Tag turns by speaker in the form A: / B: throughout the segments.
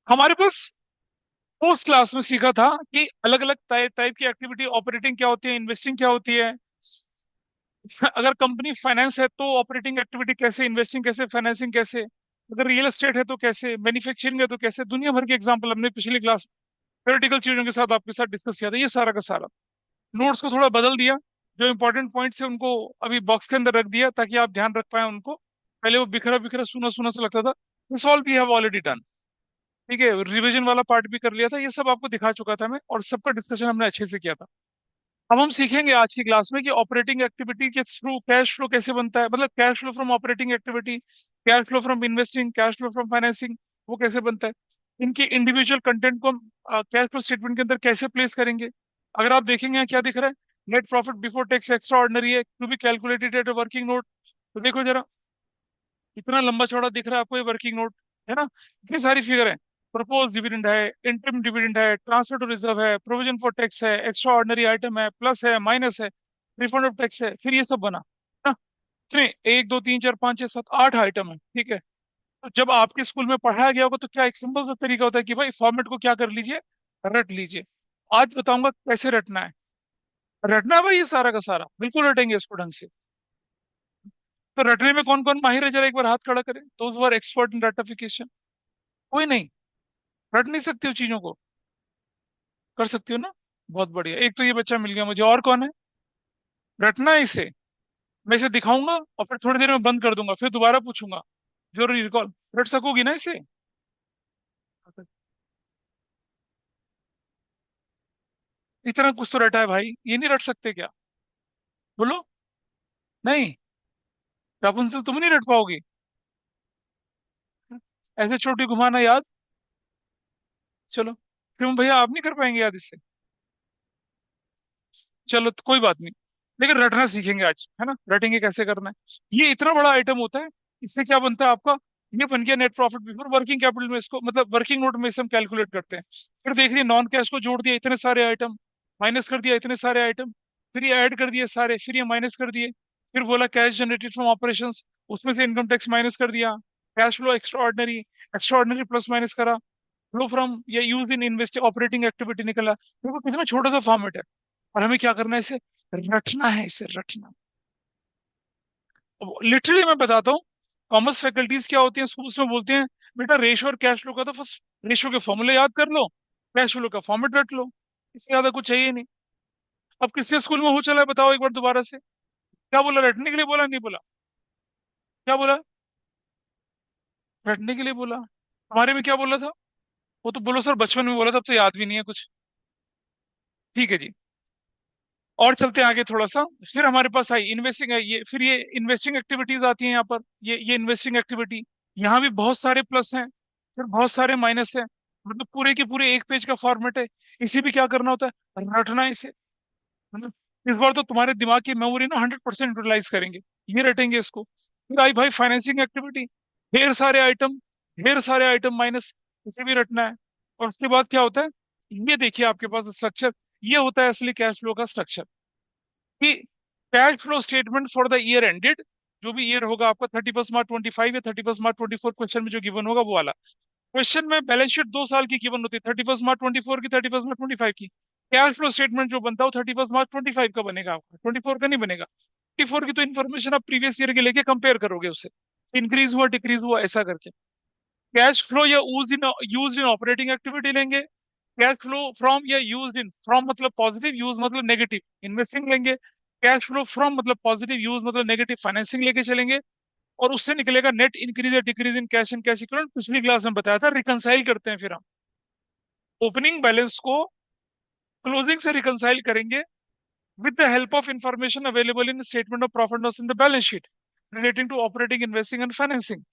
A: हमारे पास उस क्लास में सीखा था कि अलग अलग टाइप टाइप की एक्टिविटी, ऑपरेटिंग क्या होती है, इन्वेस्टिंग क्या होती है। अगर कंपनी फाइनेंस है तो ऑपरेटिंग एक्टिविटी कैसे, इन्वेस्टिंग कैसे, फाइनेंसिंग कैसे। अगर रियल एस्टेट है तो कैसे, मैन्युफैक्चरिंग है तो कैसे। दुनिया भर के एग्जांपल हमने पिछली क्लास थ्योरेटिकल चीजों के साथ आपके साथ डिस्कस किया था, ये सारा का सारा। नोट्स को थोड़ा बदल दिया, जो इंपॉर्टेंट पॉइंट्स है उनको अभी बॉक्स के अंदर रख दिया ताकि आप ध्यान रख पाए उनको। पहले वो बिखरा बिखरा सुना सुना सा लगता था। This all we have already done. ठीक है, रिवीजन वाला पार्ट भी कर लिया था, ये सब आपको दिखा चुका था मैं, और सबका डिस्कशन हमने अच्छे से किया था। अब हम सीखेंगे आज की क्लास में कि ऑपरेटिंग एक्टिविटी के थ्रू कैश फ्लो कैसे बनता है, मतलब cash flow from operating activity, cash flow from investing, cash flow from financing, वो कैसे बनता है। इनके इंडिविजुअल कंटेंट को हम कैश फ्लो स्टेटमेंट के अंदर कैसे प्लेस करेंगे। अगर आप देखेंगे यहाँ क्या दिख रहा है, net profit before tax extraordinary है to be calculated at working note. तो देखो जरा, इतना लंबा चौड़ा दिख रहा है आपको ये वर्किंग नोट, है ना। इतनी सारी फिगर है। प्रपोज डिविडेंड है, इंटरम डिविडेंड है, ट्रांसफर टू रिजर्व है, प्रोविजन फॉर टैक्स है, एक्स्ट्रा ऑर्डिनरी आइटम है, प्लस है, माइनस है, रिफंड ऑफ टैक्स है, फिर ये सब बना ना। इतने 1 2 3 4 5 6 7 8 आइटम है, ठीक है। तो जब आपके स्कूल में पढ़ाया गया होगा तो क्या एक सिंपल सा तरीका होता है कि भाई फॉर्मेट को क्या कर लीजिए, रट लीजिए। आज बताऊंगा कैसे रटना है। रटना है भाई, ये सारा का सारा बिल्कुल रटेंगे इसको ढंग से। तो रटने में कौन कौन माहिर है, जरा एक बार हाथ खड़ा करें, दोज वर एक्सपर्ट इन रटिफिकेशन। कोई नहीं, रट नहीं सकते हो चीजों को, कर सकती हो ना। बहुत बढ़िया, एक तो ये बच्चा मिल गया मुझे, और कौन है। रटना है इसे। मैं इसे दिखाऊंगा और फिर थोड़ी देर में बंद कर दूंगा, फिर दोबारा पूछूंगा, जरूर रिकॉल। रट सकोगी ना इसे। इतना कुछ तो रटा है भाई, ये नहीं रट सकते क्या। बोलो। नहीं, रापुंसल तुम नहीं रट पाओगी। ऐसे छोटी घुमाना याद। चलो, क्यों भैया आप नहीं कर पाएंगे याद इससे। चलो तो कोई बात नहीं, लेकिन रटना सीखेंगे आज, है ना। रटेंगे कैसे करना है। ये इतना बड़ा आइटम होता है, इससे क्या बनता है आपका। ये बन गया net profit before working capital में, इसको मतलब वर्किंग नोट में इसे हम कैलकुलेट करते हैं। फिर देख रही नॉन कैश को जोड़ दिया इतने सारे आइटम, माइनस कर दिया इतने सारे आइटम, फिर ये ऐड कर दिए सारे, फिर ये माइनस कर दिए। फिर बोला कैश जनरेटेड फ्रॉम ऑपरेशंस, उसमें से इनकम टैक्स माइनस कर दिया। Cash flow extra ordinary, extra ordinary plus minus करा। फ्लो फ्रॉम या use in invest operating activity निकला। देखो कितना छोटा सा फॉर्मेट है, और हमें क्या करना है, इसे रटना है, इसे रटना। लिटरली मैं बताता हूँ, कॉमर्स फैकल्टीज क्या होती हैं स्कूल्स में, बोलते हैं बेटा रेशो और कैश फ्लो का तो फर्स्ट रेशो के फॉर्मूले याद कर लो, कैश फ्लो का फॉर्मेट रट लो, इससे ज्यादा कुछ चाहिए नहीं। अब किसके स्कूल में हो चला है बताओ एक बार दोबारा से। क्या बोला, रटने के लिए बोला, नहीं बोला। क्या बोला, रटने के लिए बोला। हमारे में क्या बोला था। वो तो बोलो सर बचपन में बोला था, अब तो याद भी नहीं है कुछ। ठीक है जी, और चलते हैं आगे थोड़ा सा। फिर हमारे पास आई इन्वेस्टिंग है, ये फिर ये इन्वेस्टिंग एक्टिविटीज आती हैं यहाँ पर। ये इन्वेस्टिंग एक्टिविटी, यहाँ भी बहुत सारे प्लस हैं, फिर बहुत सारे माइनस हैं। मतलब पूरे के पूरे एक पेज का फॉर्मेट है। इसी भी क्या करना होता है, रटना है इसे, है ना। इस बार तो तुम्हारे दिमाग की मेमोरी ना 100% यूटिलाइज करेंगे, ये रटेंगे इसको। फिर आई भाई फाइनेंसिंग एक्टिविटी, ढेर सारे आइटम, ढेर सारे आइटम माइनस, इसे भी रटना है। और उसके बाद क्या होता है, ये देखिए आपके पास स्ट्रक्चर, ये होता है असली कैश फ्लो का स्ट्रक्चर। कि cash flow statement for the year ended, जो भी ईयर होगा आपका 31 मार्च 2025 या 31 मार्च 2024, क्वेश्चन में जो गिवन होगा वो वाला। क्वेश्चन में बैलेंस शीट 2 साल की गिवन होती है, 31 मार्च 2024 की, 31 मार्च 2025 की। कैश फ्लो स्टेटमेंट जो बनता है वो 31 मार्च 2025 का बनेगा, आपका 2024 का नहीं बनेगा। 2024 की तो इन्फॉर्मेशन आप प्रीवियस ईयर के लेके कंपेयर करोगे उससे, इंक्रीज हुआ डिक्रीज हुआ ऐसा करके। कैश फ्लो या यूज इन ऑपरेटिंग एक्टिविटी लेंगे। कैश फ्लो फ्रॉम या यूज इन, फ्रॉम मतलब पॉजिटिव, यूज मतलब नेगेटिव, इन्वेस्टिंग लेंगे। कैश फ्लो फ्रॉम मतलब पॉजिटिव, यूज मतलब नेगेटिव, फाइनेंसिंग लेके चलेंगे। और उससे निकलेगा नेट इंक्रीज या decrease in cash and cash equivalent. पिछली क्लास में बताया था, रिकंसाइल करते हैं फिर हम ओपनिंग बैलेंस को क्लोजिंग से रिकंसाइल करेंगे with the help of information available in statement of profit loss in the balance sheet relating to operating, investing and financing.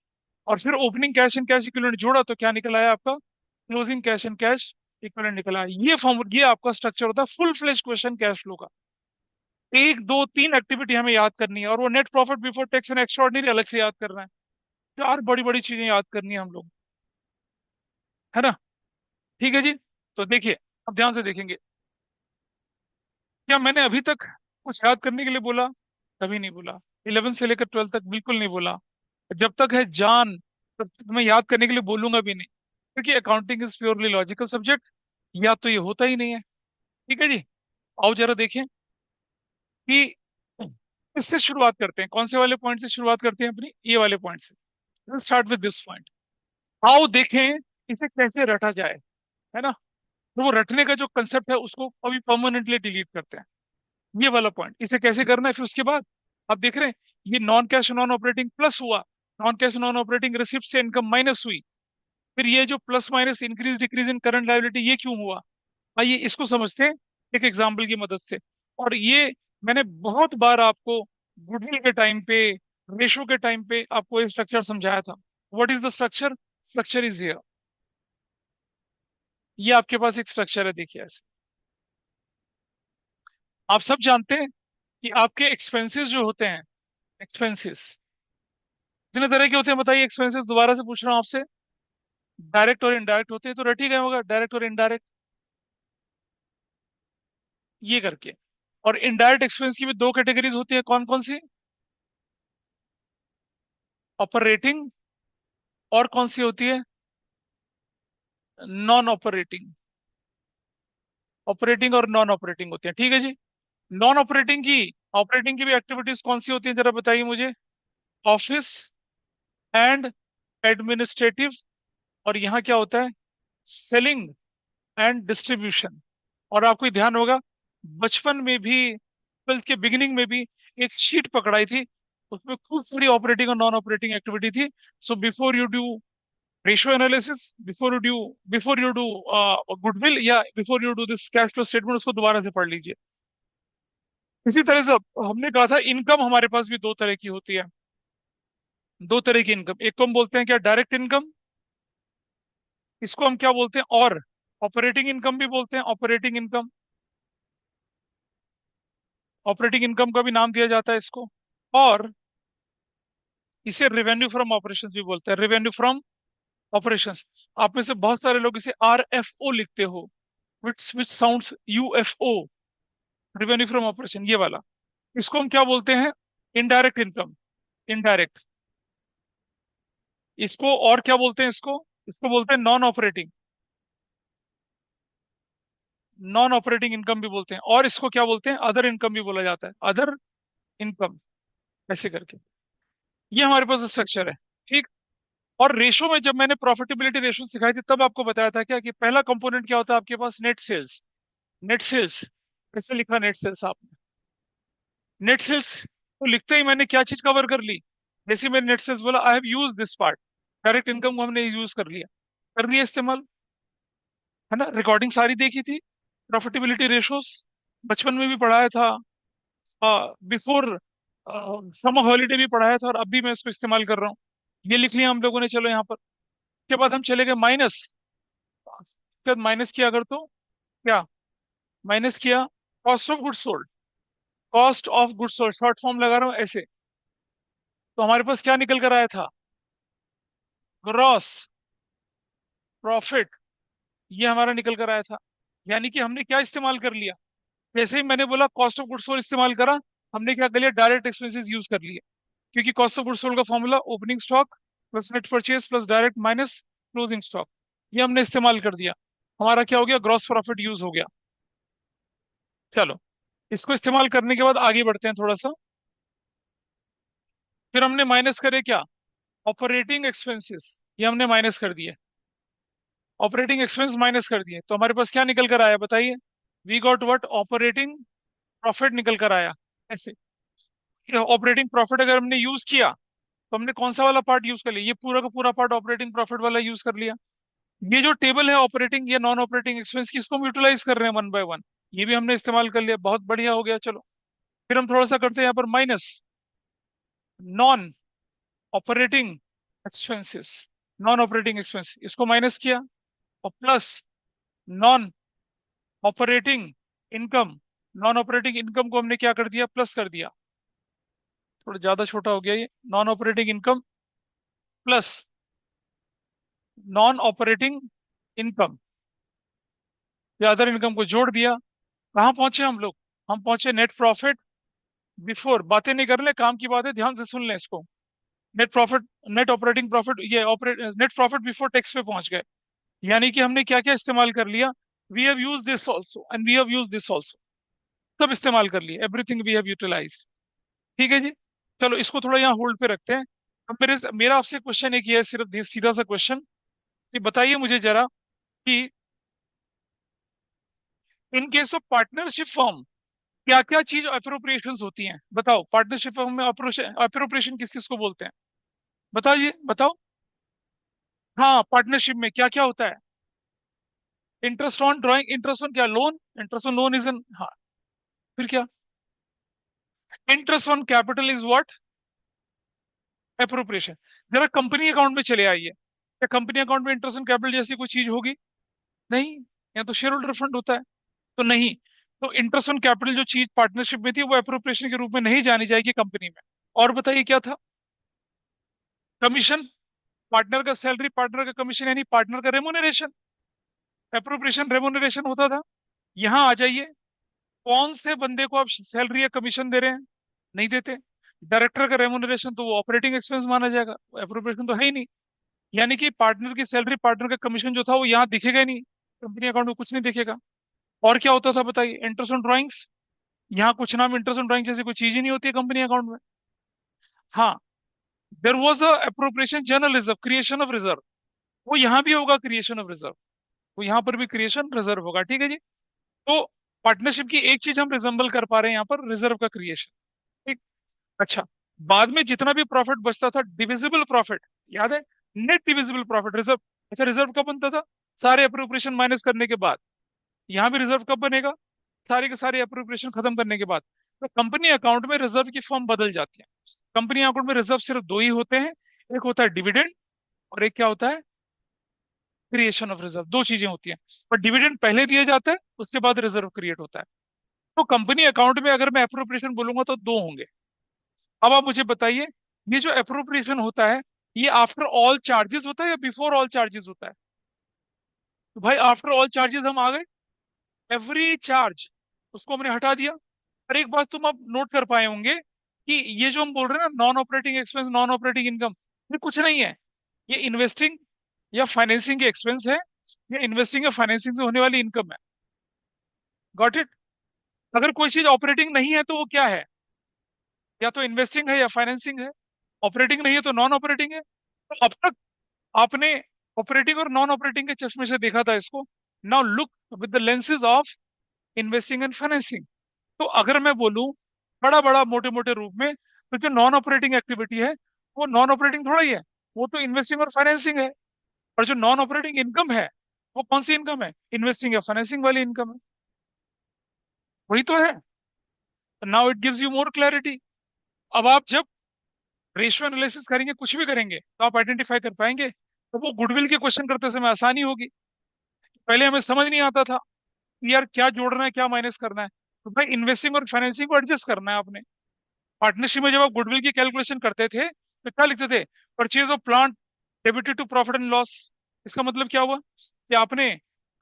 A: और फिर opening cash and cash equivalent जोड़ा तो क्या निकल आया आपका, closing cash and cash equivalent निकला। ये फॉर्म, ये आपका स्ट्रक्चर होता है full fledge question cash flow का। 1 2 3 एक्टिविटी हमें याद करनी है, और वो net profit before tax and extraordinary अलग से याद करना है। 4 बड़ी बड़ी चीजें याद करनी है हम लोग, है ना। ठीक है जी। तो देखिए, अब ध्यान से देखेंगे, क्या मैंने अभी तक कुछ याद करने के लिए बोला। कभी नहीं बोला। 11 से लेकर 12 तक बिल्कुल नहीं बोला। जब तक है जान तब तक मैं याद करने के लिए बोलूंगा भी नहीं। क्योंकि accounting is purely logical subject, या तो ये होता ही नहीं है। ठीक है जी। आओ जरा देखें कि इससे शुरुआत करते हैं, कौन से वाले पॉइंट से शुरुआत करते हैं अपनी, ये वाले पॉइंट से। Start with this point. आओ देखें इसे कैसे रटा जाए, है ना। तो वो रटने का जो कंसेप्ट है उसको अभी परमानेंटली डिलीट करते हैं। ये वाला पॉइंट इसे कैसे करना है, फिर उसके बाद आप देख रहे हैं ये non cash non operating plus हुआ, non cash non operating receipt से इनकम माइनस हुई, फिर ये जो plus minus increase decrease in current liability ये क्यों हुआ। आइए इसको समझते हैं एक एग्जाम्पल की मदद से। और ये मैंने बहुत बार आपको गुडविल के टाइम पे, रेशो के टाइम पे आपको ये स्ट्रक्चर समझाया था। What is the structure? Structure is here. ये आपके पास एक स्ट्रक्चर है, देखिए ऐसे। आप सब जानते हैं कि आपके एक्सपेंसेस जो होते हैं, एक्सपेंसेस कितने तरह के होते हैं बताइए। एक्सपेंसेस दोबारा से पूछ रहा हूँ आपसे। डायरेक्ट और इनडायरेक्ट होते हैं, तो रट ही गए होगा डायरेक्ट और इनडायरेक्ट ये करके। और इनडायरेक्ट एक्सपेंस की भी दो कैटेगरीज होती है, कौन कौन सी? ऑपरेटिंग, और कौन सी होती है? Non operating. ऑपरेटिंग और नॉन ऑपरेटिंग होती है, ठीक है जी। नॉन ऑपरेटिंग की, ऑपरेटिंग की भी एक्टिविटीज कौन सी होती है जरा बताइए मुझे। ऑफिस एंड एडमिनिस्ट्रेटिव, और यहाँ क्या होता है? Selling and distribution. और आपको ध्यान होगा बचपन में भी, ट्वेल्थ के बिगिनिंग में भी एक शीट पकड़ाई थी, उसमें खूब सारी ऑपरेटिंग और नॉन ऑपरेटिंग एक्टिविटी थी। So before you do ratio analysis, before you do goodwill, या before you do this cash flow statement, उसको दोबारा से पढ़ लीजिए। इसी तरह से हमने कहा था इनकम हमारे पास भी दो तरह की होती है। दो तरह की इनकम, एक को हम बोलते हैं क्या, डायरेक्ट इनकम। इसको हम क्या बोलते हैं, और ऑपरेटिंग इनकम भी बोलते हैं, ऑपरेटिंग इनकम। ऑपरेटिंग इनकम का भी नाम दिया जाता है इसको। और इसे रेवेन्यू फ्रॉम ऑपरेशंस भी बोलते हैं, रेवेन्यू फ्रॉम ऑपरेशंस। आप में से बहुत सारे लोग इसे RFO लिखते हो, which sounds UFO, revenue from operation, ये वाला। इसको हम क्या बोलते हैं? Indirect income. इनडायरेक्ट। इसको और क्या बोलते हैं? इसको इसको बोलते हैं non operating. Non operating income भी बोलते हैं, और इसको क्या बोलते हैं? अदर इनकम भी बोला जाता है, अदर इनकम, ऐसे करके। ये हमारे पास स्ट्रक्चर है, ठीक। और रेशो में जब मैंने प्रॉफिटेबिलिटी रेशो सिखाई थी तब आपको बताया था क्या, कि पहला कंपोनेंट क्या होता है आपके पास? Net sales. नेट सेल्स कैसे लिखा? नेट सेल्स आपने, नेट सेल्स तो लिखते ही मैंने क्या चीज कवर कर ली? जैसे मैंने नेट सेल्स बोला, I have use this part, direct income को हमने यूज कर लिया, कर लिया इस्तेमाल, है ना। रिकॉर्डिंग सारी देखी थी, प्रॉफिटेबिलिटी रेशोस बचपन में भी पढ़ाया था, बिफोर समर हॉलीडे भी पढ़ाया था, और अब भी मैं इसको इस्तेमाल कर रहा हूँ। ये लिख लिया हम लोगों ने, चलो यहाँ पर। उसके बाद हम चले गए माइनस। उसके बाद माइनस किया अगर तो क्या, माइनस किया cost of goods sold. Cost of goods sold short form लगा रहा हूँ ऐसे। तो हमारे पास क्या निकल कर आया था? ग्रॉस प्रॉफिट, ये हमारा निकल कर आया था। यानी कि हमने क्या इस्तेमाल कर लिया? जैसे ही मैंने बोला कॉस्ट ऑफ गुड्स सोल्ड इस्तेमाल करा, हमने क्या कर लिया? डायरेक्ट एक्सपेंसेस यूज कर लिया। क्योंकि कॉस्ट ऑफ गुड्स सोल्ड का formula opening stock plus net purchase plus direct minus closing stock, ये हमने इस्तेमाल कर दिया। हमारा क्या हो गया? ग्रॉस प्रॉफिट यूज हो गया। चलो, इसको इस्तेमाल करने के बाद आगे बढ़ते हैं थोड़ा सा। फिर हमने माइनस करे क्या? ऑपरेटिंग एक्सपेंसेस, ये हमने माइनस कर दिए। ऑपरेटिंग एक्सपेंस माइनस कर दिए, तो हमारे पास क्या निकल कर आया बताइए? We got what? Operating profit निकल कर आया, ऐसे। ऑपरेटिंग प्रॉफिट अगर हमने यूज किया, तो हमने कौन सा वाला पार्ट यूज कर लिया? ये पूरा का पूरा पार्ट ऑपरेटिंग प्रॉफिट वाला यूज कर लिया। ये जो टेबल है ऑपरेटिंग या नॉन ऑपरेटिंग एक्सपेंस की, इसको हम यूटिलाइज कर रहे हैं वन बाय वन। ये भी हमने इस्तेमाल कर लिया, बहुत बढ़िया हो गया। चलो, फिर हम थोड़ा सा करते हैं यहाँ पर minus non operating expenses. Non operating expense इसको माइनस किया, और plus non operating income. Non operating income को हमने क्या कर दिया? प्लस कर दिया। थोड़ा ज्यादा छोटा हो गया ये। Non operating income plus non operating income, या अदर इनकम को जोड़ दिया। कहाँ पहुंचे हम लोग? हम पहुंचे नेट प्रॉफिट बिफोर। बातें नहीं कर ले, काम की बात है, ध्यान से सुन लें इसको। Net profit, net operating profit, ये operate net profit before tax पे पहुंच गए। यानी कि हमने क्या क्या इस्तेमाल कर लिया, we have use this also and we have use this also, सब इस्तेमाल कर लिए, एवरीथिंग वी हैव यूटिलाइज। ठीक है जी। चलो इसको थोड़ा यहाँ होल्ड पे रखते हैं। अब मेरा आपसे क्वेश्चन एक ये है, सिर्फ सीधा सा क्वेश्चन, कि बताइए मुझे जरा कि in case of partnership form क्या क्या चीज अप्रोप्रिएशंस होती हैं, बताओ। पार्टनरशिप फॉर्म में अप्रोप्रिएशन किस किस को बोलते हैं, बताइए बताओ। हाँ, पार्टनरशिप में क्या क्या होता है? Interest on drawing, interest on क्या, loan, interest on loan is an, हाँ, फिर क्या? Interest on capital is what? Appropriation. जरा कंपनी अकाउंट में चले आइए, क्या कंपनी अकाउंट में इंटरेस्ट ऑन कैपिटल जैसी कोई चीज होगी? नहीं। या तो शेयर होल्डर फंड होता है, तो नहीं। तो इंटरेस्ट ऑन कैपिटल जो चीज पार्टनरशिप में थी वो अप्रोप्रिएशन के रूप में नहीं जानी जाएगी कंपनी में। और बताइए क्या था? कमीशन, पार्टनर का सैलरी, पार्टनर का कमीशन, यानी पार्टनर का रेमुनरेशन, अप्रोप्रिएशन रेमुनरेशन होता था। यहाँ आ जाइए, कौन से बंदे को आप सैलरी या कमीशन दे रहे हैं? नहीं देते। डायरेक्टर का रेमुनरेशन तो वो ऑपरेटिंग एक्सपेंस माना जाएगा, अप्रोप्रिएशन तो है ही नहीं। यानी कि पार्टनर की सैलरी, पार्टनर का कमीशन जो था वो यहाँ दिखेगा ही नहीं, कंपनी अकाउंट में कुछ नहीं दिखेगा। और क्या होता था बताइए? इंटरेस्ट ऑन ड्राइंग्स, यहाँ कुछ नाम इंटरेस्ट ऑन ड्राइंग जैसी कोई चीज ही नहीं होती है कंपनी अकाउंट में। हाँ, there was a appropriation general reserve, creation of reserve, वो यहाँ भी होगा क्रिएशन ऑफ रिजर्व, वो यहाँ पर भी क्रिएशन रिजर्व होगा। ठीक है जी। तो पार्टनरशिप की एक चीज हम रिजेंबल कर पा रहे हैं यहाँ पर, रिजर्व का क्रिएशन। ठीक। अच्छा, बाद में जितना भी प्रॉफिट बचता था, डिविजिबल प्रॉफिट, याद है? Net divisible profit reserve. अच्छा, रिजर्व कब बनता था? सारे अप्रोप्रिएशन माइनस करने के बाद। यहाँ भी रिजर्व कब बनेगा? सारे के सारे अप्रोप्रिएशन खत्म करने के बाद। तो कंपनी अकाउंट में रिजर्व की फॉर्म बदल जाती है। कंपनी अकाउंट में रिजर्व सिर्फ दो ही होते हैं, एक होता है डिविडेंड, और एक क्या होता है? Creation of reserve. दो चीजें होती हैं, पर डिविडेंड पहले दिया जाता है, उसके बाद रिजर्व क्रिएट होता है। तो कंपनी अकाउंट में अगर मैं अप्रोप्रिएशन बोलूंगा तो दो होंगे। अब आप मुझे बताइए, ये जो अप्रोप्रिएशन होता है, ये आफ्टर ऑल चार्जेस होता है या बिफोर ऑल चार्जेस होता है? तो भाई आफ्टर ऑल चार्जेस हम आ गए, एवरी चार्ज उसको हमने हटा दिया। और एक बात तुम अब नोट कर पाए होंगे कि ये जो हम बोल रहे हैं ना, non operating expense, non operating income, ये कुछ नहीं है, ये इन्वेस्टिंग या फाइनेंसिंग के एक्सपेंस है, या इन्वेस्टिंग या फाइनेंसिंग से होने वाली इनकम है। Got it? अगर कोई चीज ऑपरेटिंग नहीं है तो वो क्या है? या तो इन्वेस्टिंग है या फाइनेंसिंग है। ऑपरेटिंग नहीं है तो नॉन ऑपरेटिंग है। तो अब तक आपने ऑपरेटिंग और नॉन ऑपरेटिंग के चश्मे से देखा था इसको। Now look with the lenses of investing and financing. तो अगर मैं बोलूं बड़ा बड़ा मोटे मोटे रूप में, तो जो नॉन ऑपरेटिंग एक्टिविटी है वो नॉन ऑपरेटिंग थोड़ा ही है, वो तो इन्वेस्टिंग और फाइनेंसिंग है। और जो नॉन ऑपरेटिंग इनकम है, वो कौन सी इनकम है? इन्वेस्टिंग या फाइनेंसिंग वाली इनकम है, वही तो है। Now it gives you more clarity. अब आप जब रेशियो एनालिसिस करेंगे, कुछ भी करेंगे, तो आप आइडेंटिफाई कर पाएंगे, तो वो गुडविल के क्वेश्चन करते समय आसानी होगी। पहले हमें समझ नहीं आता था कि यार क्या जोड़ना है, क्या माइनस करना है, तो भाई इन्वेस्टिंग और फाइनेंसिंग को एडजस्ट करना है आपने। पार्टनरशिप में जब आप गुडविल की कैलकुलेशन करते थे तो क्या लिखते थे? Purchase of plant debited to profit and loss. इसका मतलब क्या हुआ कि आपने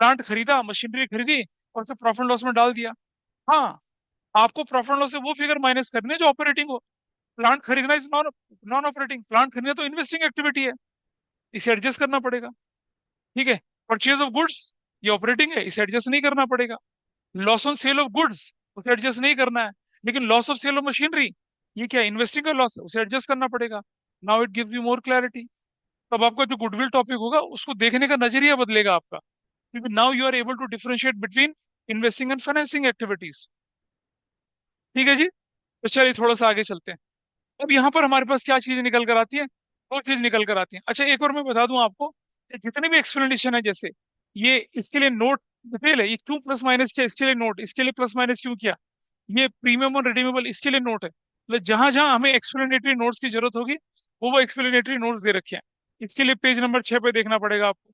A: प्लांट खरीदा, मशीनरी खरीदी, और उसे प्रॉफिट लॉस में डाल दिया। हाँ, आपको प्रॉफिट लॉस से वो फिगर माइनस करनी है जो ऑपरेटिंग हो। प्लांट खरीदना is non non operating, plant खरीदना तो इन्वेस्टिंग एक्टिविटी है, इसे एडजस्ट करना पड़ेगा। ठीक है। परचेज ऑफ गुड्स, ये ऑपरेटिंग है, इसे एडजस्ट नहीं करना पड़ेगा। Loss on sale of goods, उसे एडजस्ट नहीं करना है। लेकिन loss of sale of machinery, ये क्या, इन्वेस्टिंग का लॉस है, उसे एडजस्ट करना पड़ेगा। Now it gives you more clarity. तब आपका जो गुडविल टॉपिक होगा उसको देखने का नजरिया बदलेगा आपका, क्योंकि now you are able to differentiate between investing and financing activities. ठीक है जी। तो चलिए थोड़ा सा आगे चलते हैं। अब यहाँ पर हमारे पास क्या चीज निकल कर आती है? दो चीज निकल कर आती है। अच्छा, एक और मैं बता दूं आपको, कि जितने भी एक्सप्लेनेशन है, जैसे ये इसके लिए नोट डिटेल है, ये क्यों प्लस माइनस किया, इसके लिए नोट, इसके लिए प्लस माइनस क्यों किया, ये प्रीमियम और रिडीमेबल, इसके लिए नोट है। मतलब जहां जहां हमें एक्सप्लेनेटरी नोट्स की जरूरत होगी, वो एक्सप्लेनेटरी नोट्स दे रखे हैं। इसके लिए पेज नंबर 6 पे देखना पड़ेगा आपको।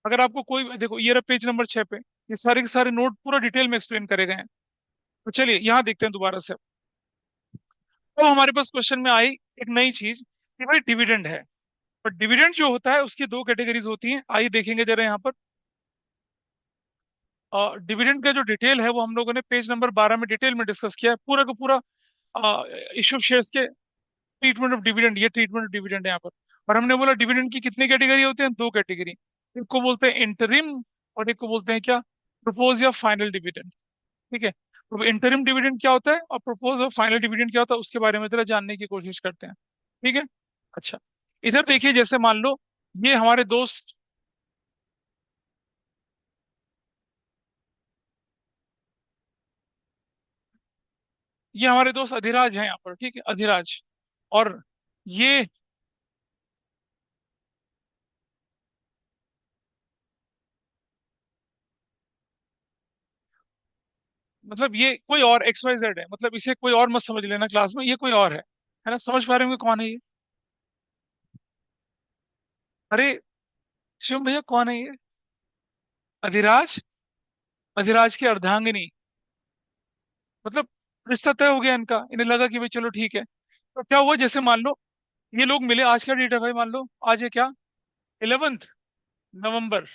A: अगर आपको कोई, देखो ये रहा पेज नंबर 6 पे, ये सारे के सारे नोट पूरा डिटेल में एक्सप्लेन करे गए हैं। तो चलिए यहाँ देखते हैं दोबारा से। तो हमारे पास क्वेश्चन में आई एक नई चीज कि भाई डिविडेंड है। पर डिविडेंड जो होता है उसकी दो कैटेगरीज होती हैं, आइए देखेंगे जरा यहाँ पर। डिविडेंड का जो डिटेल है वो हम लोगों ने पेज नंबर 12 में डिटेल में डिस्कस किया है, पूरा का पूरा इशू शेयर्स के ट्रीटमेंट ऑफ डिविडेंड, ये ट्रीटमेंट ऑफ डिविडेंड है यहाँ पर। और हमने बोला डिविडेंड की कितनी कैटेगरी होती है? दो कैटेगरी। एक को बोलते हैं इंटरिम, और एक को बोलते हैं क्या, प्रपोज या फाइनल डिविडेंड। ठीक है, तो इंटरिम डिविडेंड क्या होता है और प्रपोज और फाइनल डिविडेंड क्या होता है, उसके बारे में जरा जानने की कोशिश करते हैं। ठीक है। अच्छा, इधर देखिए, जैसे मान लो ये हमारे दोस्त, ये हमारे दोस्त अधिराज हैं यहाँ पर, ठीक है, अधिराज। और ये, मतलब ये कोई और एक्स वाई जेड है, मतलब इसे कोई और मत समझ लेना क्लास में, ये कोई और है ना? समझ पा रहे होंगे कौन है ये? अरे शिवम भैया, कौन है ये? अधिराज, अधिराज की अर्धांगिनी। मतलब रिश्ता तय हो गया इनका, इन्हें लगा कि भाई चलो ठीक है। तो क्या हुआ, जैसे मान लो ये लोग मिले, आज क्या डेट है भाई, मान लो आज है क्या, 11 नवंबर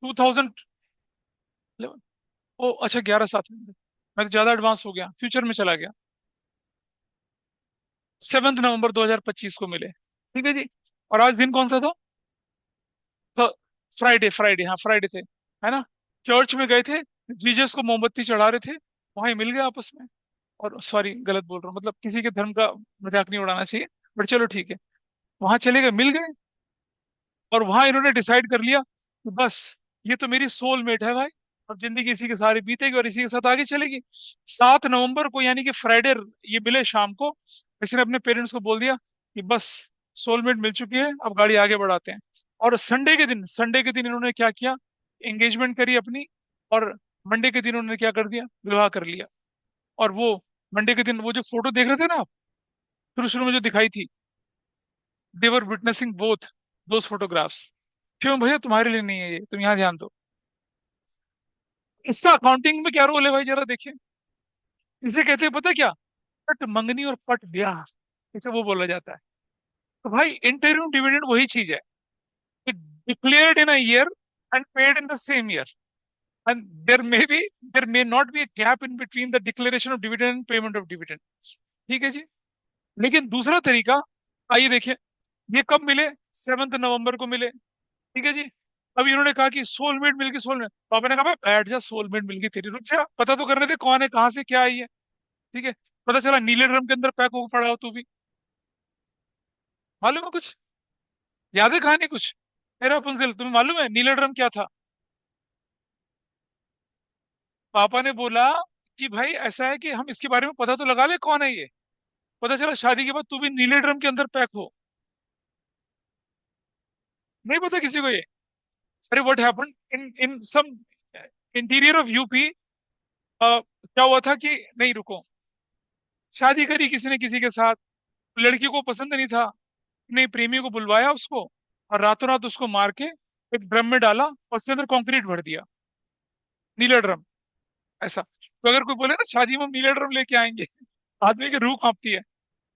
A: 2011। ओ अच्छा, 11/7 में। मैं तो ज्यादा एडवांस हो गया, फ्यूचर में चला गया। 7 नवंबर 2025 को मिले, ठीक है जी। और आज दिन कौन सा था? तो फ्राइडे, फ्राइडे, हाँ फ्राइडे थे, है ना? चर्च में गए थे, जीसस को मोमबत्ती चढ़ा रहे थे, वहां ही मिल गए आपस में। और सॉरी, गलत बोल रहा हूँ, मतलब किसी के धर्म का मजाक नहीं उड़ाना चाहिए, बट चलो ठीक है। वहां चले गए, मिल गए, और वहां इन्होंने डिसाइड कर लिया कि बस ये तो मेरी सोलमेट है भाई, अब जिंदगी इसी के सारे बीतेगी और इसी के साथ आगे चलेगी। 7 नवंबर को, यानी कि फ्राइडे, ये मिले शाम को, इसने अपने पेरेंट्स को बोल दिया कि बस सोलमेट मिल चुकी है, अब गाड़ी आगे बढ़ाते हैं। और संडे के दिन, संडे के दिन इन्होंने क्या किया, एंगेजमेंट करी अपनी, और मंडे के दिन उन्होंने क्या कर दिया, विवाह कर लिया। और वो मंडे के दिन वो जो फोटो देख रहे थे ना आप, शुरू शुरू में जो दिखाई थी, देवर विटनेसिंग बोथ दोज फोटोग्राफ्स। क्यों भैया, तुम्हारे लिए नहीं है ये, तुम यहाँ ध्यान दो। इसका अकाउंटिंग में क्या रोल है भाई, जरा देखिए। इसे कहते हैं पता है क्या, पट मंगनी और पट ब्याह, इसे वो बोला जाता है। तो भाई इंटरव्यू डिविडेंड वही चीज है, declared in a year and paid in the same year, and there may not be a gap in between the declaration of dividend and payment of dividend. ठीक है जी। लेकिन दूसरा तरीका, आइए देखिए, ये कब मिले, 7 नवंबर को मिले, ठीक है जी। अब इन्होंने कहा कि सोलमेट मिल गई, सोलमेट, पापा ने कहा भाई बैठ जा, सोलमेट मिल गई तेरी, रुक जा, पता तो करने दे कौन है, कहाँ से क्या आई है। ठीक है, पता चला नीले ड्रम के अंदर पैक होकर पड़ा हो तू भी। मालूम है कुछ? याद है कहानी कुछ? मेरा पुंजिल, तुम्हें मालूम है नीला ड्रम क्या था? पापा ने बोला कि भाई ऐसा है कि हम इसके बारे में पता तो लगा ले कौन है ये। पता चला शादी के बाद तू भी नीले ड्रम के अंदर पैक हो। नहीं पता किसी को ये? अरे what happened in in some interior of UP, क्या हुआ था कि, नहीं रुको, शादी करी किसी ने किसी के साथ, लड़की को पसंद नहीं था, अपने प्रेमी को बुलवाया उसको, और रातों रात उसको मार के एक ड्रम में डाला और उसके अंदर कंक्रीट भर दिया, नीला ड्रम। ऐसा, तो अगर कोई बोले ना शादी में हम नीला ड्रम लेके आएंगे, आदमी की रूह कांपती है।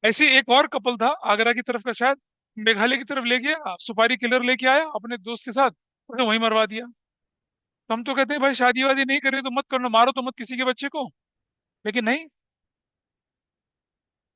A: ऐसे ही एक और कपल था आगरा की तरफ का शायद, मेघालय की तरफ ले गया, सुपारी किलर लेके आया अपने दोस्त के साथ, उसने वहीं मरवा दिया। तो हम तो कहते हैं भाई शादी वादी नहीं कर रहे तो मत करना, मारो तो मत किसी के बच्चे को, लेकिन नहीं।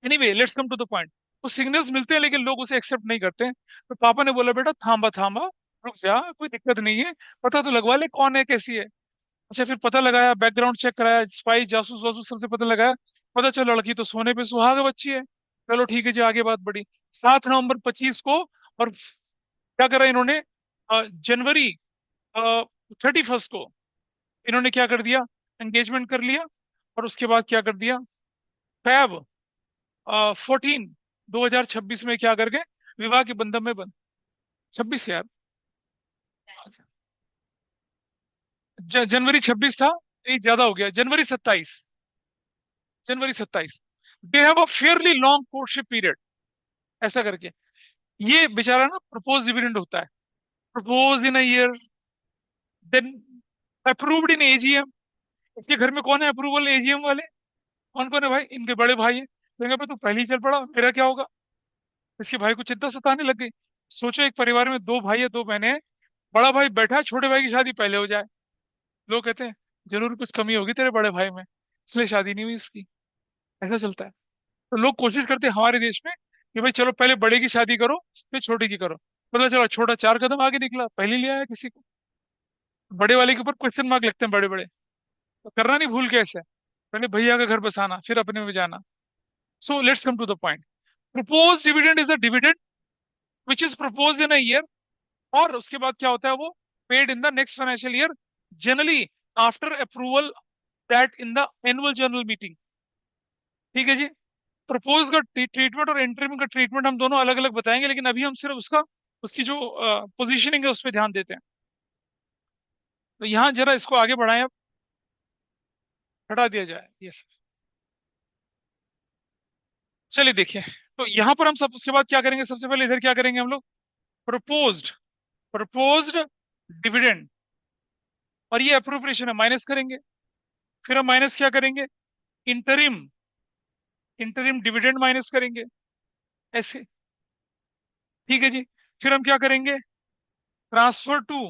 A: Anyway, let's come to the point. वो सिग्नल्स मिलते हैं लेकिन लोग उसे एक्सेप्ट नहीं करते हैं। तो पापा ने बोला बेटा थांबा थांबा, रुक जा, कोई दिक्कत नहीं है, पता तो लगवा ले कौन है कैसी है। अच्छा, फिर पता लगाया, बैकग्राउंड चेक कराया, स्पाई जासूस वासूस सबसे पता लगाया, पता चला लड़की तो सोने पे सुहागा बच्ची है। चलो ठीक है जी, आगे बात बढ़ी। 7 नवंबर 25 को, और क्या करा इन्होंने, जनवरी 31 को इन्होंने क्या कर दिया, एंगेजमेंट कर लिया। और उसके बाद क्या कर दिया, फैब 14 2026 में क्या करके विवाह के बंधन में बंध। 26 यार, जनवरी 26 था, ये ज्यादा हो गया, जनवरी 27, जनवरी 27। They have a fairly long courtship period, ऐसा करके। ये बेचारा ना प्रपोज डिविडेंड होता है, propose in a year, then approved in AGM. इसके घर में कौन है अप्रूवल एजीएम वाले? कौन कौन है भाई? इनके बड़े भाई है, कहेंगे भाई तू पहले ही चल पड़ा, मेरा क्या होगा? इसके भाई को चिंता सताने लग गई। सोचो एक परिवार में दो भाई है, दो बहनें हैं, बड़ा भाई बैठा है, छोटे भाई की शादी पहले हो जाए। लोग कहते हैं जरूर कुछ कमी होगी तेरे बड़े भाई में, इसलिए शादी नहीं हुई इसकी। ऐसा चलता है। तो लोग कोशिश करते हैं हमारे देश में कि भाई चलो पहले बड़े की शादी करो, फिर छोटे की करो। पता चला छोटा 4 कदम आगे निकला, पहले ले आया किसी को। बड़े वाले के ऊपर क्वेश्चन मार्क लगते हैं बड़े बड़े। तो करना नहीं भूल कैसे, पहले भैया का घर बसाना फिर अपने में जाना। So let's come to the point. Propose dividend is a dividend which is propose in a year, और उसके बाद क्या होता है वो paid in the next financial year, generally after approval that in the annual general meeting. ठीक है जी। प्रपोज का ट्रीटमेंट और इंटरिम का ट्रीटमेंट हम दोनों अलग अलग बताएंगे, लेकिन अभी हम सिर्फ उसका, उसकी जो पोजीशनिंग है उस पर ध्यान देते हैं। तो यहाँ जरा इसको आगे बढ़ाएं, अब हटा दिया जाए, यस। चलिए देखिए, तो यहाँ पर हम सब उसके बाद क्या करेंगे, सबसे पहले इधर क्या करेंगे हम लोग, प्रपोज्ड, प्रपोज्ड डिविडेंड, और ये अप्रोप्रिएशन है, माइनस करेंगे। फिर हम माइनस क्या करेंगे, इंटरिम, इंटरिम डिविडेंड माइनस करेंगे, ऐसे। ठीक है जी। फिर हम क्या करेंगे, ट्रांसफर टू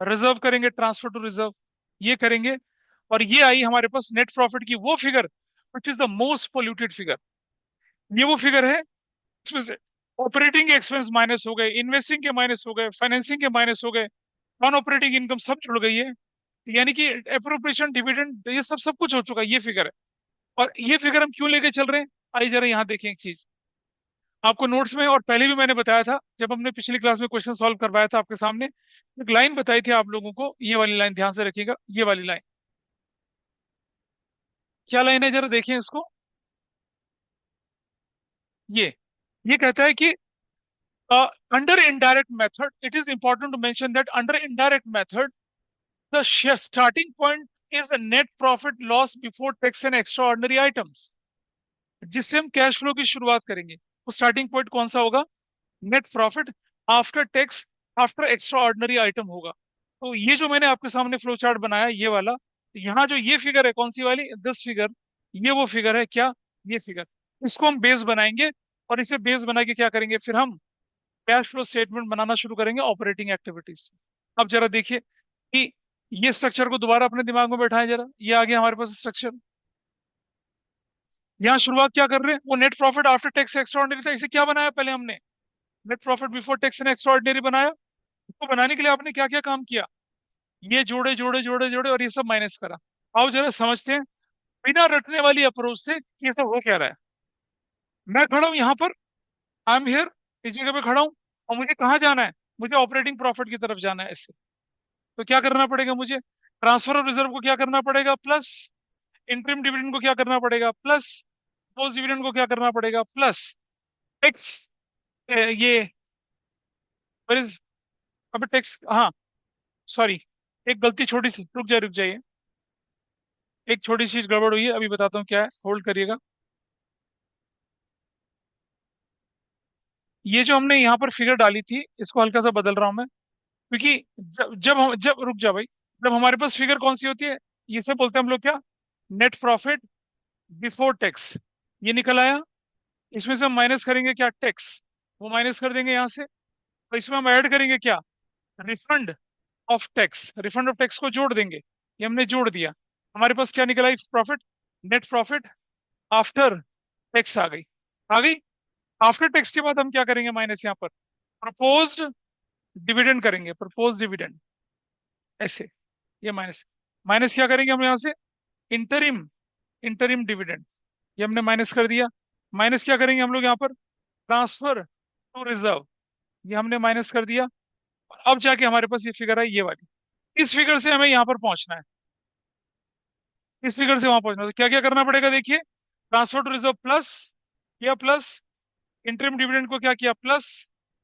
A: रिजर्व करेंगे, ट्रांसफर टू रिजर्व, ये करेंगे। और ये आई हमारे पास नेट प्रॉफिट की वो figure which is the most polluted figure. ये वो फिगर है इसमें से ऑपरेटिंग एक्सपेंस माइनस हो गए, इन्वेस्टिंग के माइनस हो गए, फाइनेंसिंग के माइनस हो गए, नॉन ऑपरेटिंग इनकम सब जुड़ गई है। यानी कि अप्रोप्रिएशन, डिविडेंड, ये सब सब कुछ हो चुका है, ये फिगर है। और ये फिगर हम क्यों लेके चल रहे हैं, आइए जरा यहाँ देखें एक चीज। आपको नोट्स में और पहले भी मैंने बताया था, जब हमने पिछली क्लास में क्वेश्चन सॉल्व करवाया था आपके सामने, एक लाइन बताई थी आप लोगों को, ये वाली लाइन ध्यान से रखिएगा, ये वाली लाइन। क्या लाइन है जरा देखिए इसको। ये ये कहता है कि under indirect method it is important to mention that under indirect method the starting point is a net profit loss before tax and extraordinary items. जिससे हम कैश फ्लो की शुरुआत करेंगे, वो स्टार्टिंग पॉइंट कौन सा होगा, net profit after tax, after extra ordinary item होगा। तो ये जो मैंने आपके सामने फ्लो चार्ट बनाया ये वाला, तो यहाँ जो ये फिगर है कौन सी वाली, दिस फिगर, ये वो फिगर है क्या, ये फिगर। इसको हम बेस बनाएंगे, और इसे बेस बना के क्या करेंगे, फिर हम कैश फ्लो स्टेटमेंट बनाना शुरू करेंगे ऑपरेटिंग एक्टिविटीज से। अब जरा देखिए कि ये स्ट्रक्चर को दोबारा अपने दिमाग में बैठाएं जरा, ये आ गया हमारे पास स्ट्रक्चर। यहाँ शुरुआत क्या कर रहे हैं, वो net profit after tax extra ordinary था, इसे क्या बनाया पहले हमने, net profit before tax and extra ordinary बनाया। उसको बनाने के लिए आपने क्या क्या काम किया, ये जोड़े जोड़े जोड़े जोड़े और ये सब माइनस करा। आओ जरा समझते हैं, बिना रटने वाली अप्रोच से ये सब हो क्या रहा है। मैं खड़ा हूं यहाँ पर, आई एम हियर, इस जगह पे खड़ा हूँ, और मुझे कहाँ जाना है, मुझे ऑपरेटिंग प्रॉफिट की तरफ जाना है ऐसे। तो क्या करना पड़ेगा मुझे, ट्रांसफर ऑफ रिजर्व को क्या करना पड़ेगा प्लस, इंटरिम डिविडेंड को क्या करना पड़ेगा प्लस, पोस्ट डिविडेंड को क्या करना पड़ेगा प्लस, टैक्स, ये अबे टैक्स, हाँ सॉरी, एक गलती छोटी सी, रुक जाइए रुक जाइए, एक छोटी सी चीज गड़बड़ हुई है, अभी बताता हूँ क्या है, होल्ड करिएगा। ये जो हमने यहाँ पर फिगर डाली थी इसको हल्का सा बदल रहा हूँ मैं, क्योंकि जब रुक जा भाई, जब हमारे पास फिगर कौन सी होती है, इसे बोलते हैं हम लोग क्या, नेट प्रॉफिट बिफोर टैक्स। ये निकल आया, इसमें से हम माइनस करेंगे क्या, टैक्स, वो माइनस कर देंगे यहाँ से। और इसमें हम ऐड करेंगे क्या, refund of tax, refund of tax को जोड़ देंगे, ये हमने जोड़ दिया। हमारे पास क्या निकला, profit, net profit after tax आ गई, आ गई। आफ्टर टैक्स के बाद हम क्या करेंगे, माइनस यहाँ पर प्रपोज्ड डिविडेंड करेंगे, प्रपोज डिविडेंड, ऐसे, ये माइनस, माइनस क्या करेंगे हम यहाँ से, इंटरिम, इंटरिम डिविडेंड, ये हमने माइनस कर दिया। माइनस क्या करेंगे हम लोग यहाँ पर, ट्रांसफर टू रिजर्व, ये हमने माइनस कर दिया। और अब जाके हमारे पास ये फिगर है, ये वाली, इस फिगर से हमें यहाँ पर पहुंचना है, इस फिगर से वहां पहुंचना है। तो क्या क्या करना पड़ेगा देखिए, ट्रांसफर टू रिजर्व प्लस किया, प्लस इंटरिम डिविडेंड को क्या किया प्लस,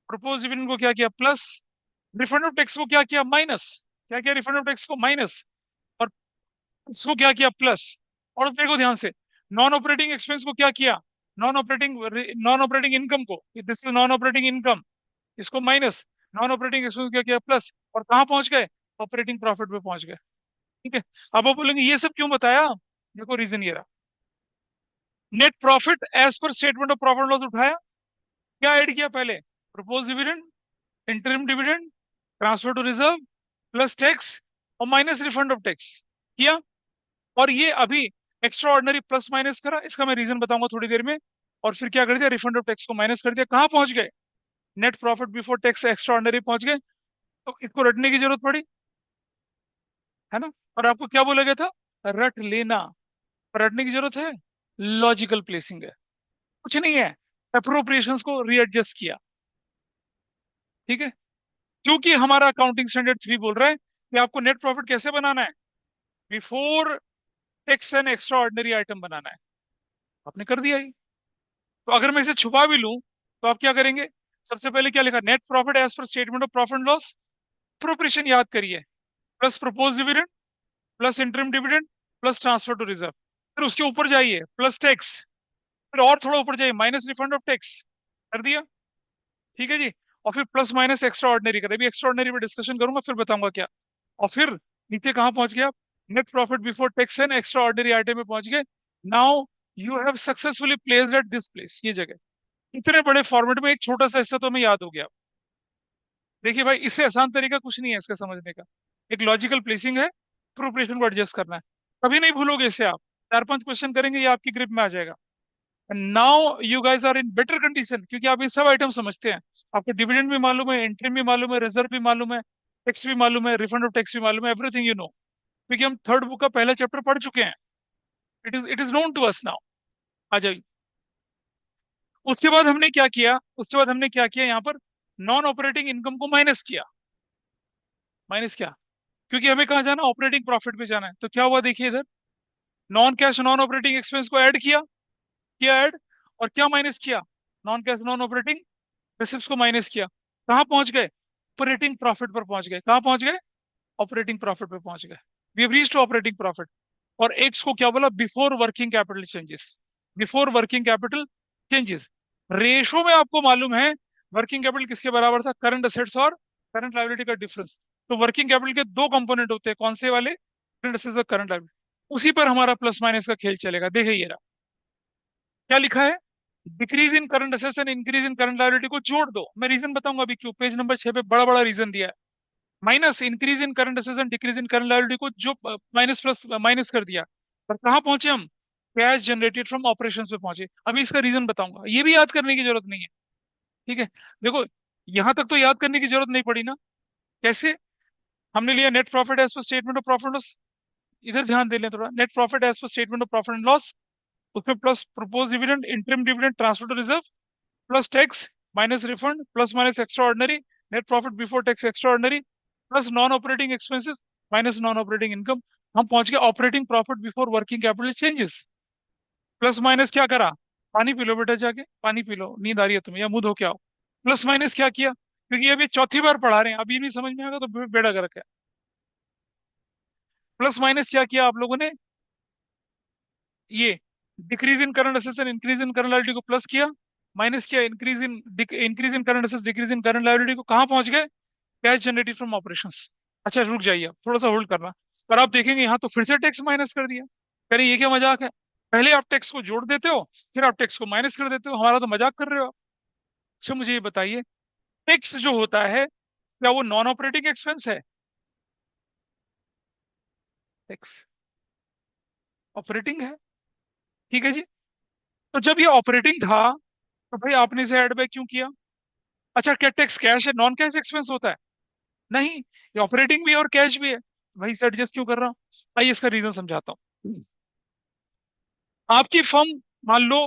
A: प्रपोज डिविडेंड को क्या किया प्लस, रिफंड ऑफ टैक्स को क्या किया माइनस, क्या किया रिफंड ऑफ टैक्स को माइनस, और इसको क्या किया प्लस। और देखो ध्यान से, नॉन ऑपरेटिंग एक्सपेंस को क्या किया, नॉन ऑपरेटिंग इनकम को, this is non operating income, इसको माइनस, नॉन ऑपरेटिंग एक्सपेंस क्या किया प्लस, और कहाँ पहुंच गए, ऑपरेटिंग प्रॉफिट पे पहुंच गए। ठीक है। अब आप बोलेंगे ये सब क्यों बताया, देखो रीजन ये रहा, net profit as per statement of profit loss उठाया, क्या ऐड किया पहले, propose dividend, interim dividend, transfer to reserve, plus tax, और माइनस रिफंड ऑफ टैक्स किया। और ये अभी एक्स्ट्रा ऑर्डिनरी प्लस माइनस करा, इसका मैं रीजन बताऊंगा थोड़ी देर में। और फिर क्या कर दिया, रिफंड ऑफ टैक्स को माइनस कर दिया, कहाँ पहुंच गए, net profit before tax extra ordinary पहुंच गए, तो इसको रटने की जरूरत पड़ी, है ना। और आपको क्या बोला गया था, रट लेना। रटने की जरूरत है, लॉजिकल प्लेसिंग है, कुछ नहीं है। अप्रोप्रिएशंस को रीएडजस्ट किया, ठीक है। क्योंकि हमारा अकाउंटिंग स्टैंडर्ड 3 बोल रहा है कि आपको नेट प्रॉफिट कैसे बनाना है, before tax and extraordinary item बनाना है। आपने कर दिया ही। तो अगर मैं इसे छुपा भी लूं तो आप क्या करेंगे, सबसे पहले क्या लिखा, net profit as per statement of profit and loss, appropriation याद करिए, plus propose dividend, plus interim dividend, plus transfer to reserve. फिर उसके ऊपर जाइए, प्लस टैक्स, फिर और थोड़ा ऊपर जाइए, माइनस रिफंड ऑफ टैक्स, कर दिया, ठीक है जी। और फिर प्लस माइनस एक्स्ट्रा ऑर्डिनरी करें, अभी एक्स्ट्रा ऑर्डिनरी पे डिस्कशन करूंगा, फिर बताऊंगा क्या। और फिर नीचे कहाँ पहुंच गया, net profit before tax and extraordinary item में पहुंच गए। Now you have successfully placed at this place, ये जगह। इतने बड़े फॉर्मेट में एक छोटा सा हिस्सा तो हमें याद हो गया। देखिए भाई, इससे आसान तरीका कुछ नहीं है इसका समझने का। एक लॉजिकल प्लेसिंग है, प्रोपोर्शन को एडजस्ट करना है। कभी नहीं भूलोगे इसे आप, 4-5 क्वेश्चन करेंगे, ये आपकी ग्रिप में आ जाएगा। Now you guys are in better condition, क्योंकि आप ये सब आइटम समझते हैं। आपको डिविडेंड भी मालूम है, इंटरिम भी मालूम है, रिजर्व भी मालूम है, टैक्स भी मालूम है, रिफंड ऑफ टैक्स भी मालूम है, एवरीथिंग यू नो। क्योंकि हम थर्ड बुक का पहला चैप्टर पढ़ चुके हैं। It is known to us now. आ जाइए। उसके बाद हमने क्या किया यहाँ पर, नॉन ऑपरेटिंग इनकम को माइनस किया। माइनस क्या, क्योंकि हमें कहाँ जाना, ऑपरेटिंग प्रॉफिट पे जाना है। तो क्या हुआ देखिए इधर, non cash non operating expense को ऐड किया ऐड, और क्या माइनस किया, non cash non operating receipts को माइनस किया। कहाँ पहुंच गए, ऑपरेटिंग प्रॉफिट पर पहुंच गए। कहाँ पहुंच गए, ऑपरेटिंग प्रॉफिट पर पहुंच गए। We have reached to operating profit. और एक्स को क्या बोला, before working capital changes. Before working capital changes. Ratio में आपको मालूम है वर्किंग कैपिटल किसके बराबर था, करंट असेट्स और करंट लायबिलिटी का डिफरेंस। तो वर्किंग कैपिटल के दो कंपोनेंट होते हैं, कौन से वाले, करंट असेट्स और करंट लायबिलिटी। उसी पर हमारा प्लस माइनस का खेल चलेगा। देखिए ये रहा, क्या लिखा है, decrease in current assets and increase in current liability को जोड़ दो। मैं रीजन बताऊंगा अभी क्यों, पेज नंबर 6 पे बड़ा बड़ा रीजन दिया है। Minus increase in current assets and decrease in current liability को जो माइनस प्लस माइनस कर दिया। पर कहाँ पहुंचे हम, कैश जनरेटेड फ्रॉम ऑपरेशन पे पहुंचे। अभी इसका रीजन बताऊंगा, ये भी याद करने की जरूरत नहीं है, ठीक है। देखो, यहां तक तो याद करने की जरूरत नहीं पड़ी ना। कैसे, हमने लिया net profit as per statement of profit loss. इधर ध्यान दे लें थोड़ा, net profit as per statement of profit and loss, उसमें plus propose dividend, interim dividend, transfer to reserve, plus tax, minus refund, plus minus extraordinary, net profit before tax extraordinary, plus non operating expenses, minus non operating income. हम पहुंच गए operating profit before working capital changes. Plus minus क्या करा, पानी P low बेटा, जाके पानी P low, नींद आ रही है तुम्हें, या मुंह धो के आओ। प्लस माइनस क्या किया, क्योंकि अभी चौथी बार पढ़ा रहे हैं, अभी नहीं समझ में आएगा तो बेड़ा गर्क है। प्लस माइनस क्या किया आप लोगों ने, ये decrease in current assets and increase in current liability को प्लस किया, माइनस किया increase in current assets decrease in current liability को, कहाँ पहुंच गए, कैश जनरेटेड फ्रॉम ऑपरेशंस। अच्छा रुक जाइए, अब थोड़ा सा होल्ड करना। पर आप देखेंगे यहाँ तो फिर से टैक्स माइनस कर दिया। कह रहे ये क्या मजाक है, पहले आप टैक्स को जोड़ देते हो, फिर आप टैक्स को माइनस कर देते हो, हमारा तो मजाक कर रहे हो आप। अच्छा मुझे ये बताइए, टैक्स जो होता है क्या वो नॉन ऑपरेटिंग एक्सपेंस है, टैक्स ऑपरेटिंग है, ठीक है जी। तो जब ये ऑपरेटिंग था तो भाई आपने इसे एड बैक क्यों किया। अच्छा क्या टैक्स कैश है, नॉन कैश एक्सपेंस होता है, नहीं, ये ऑपरेटिंग भी है और कैश भी है, भाई इसे एडजस्ट क्यों कर रहा हूँ। आइए इसका रीजन समझाता हूँ। आपकी फर्म मान लो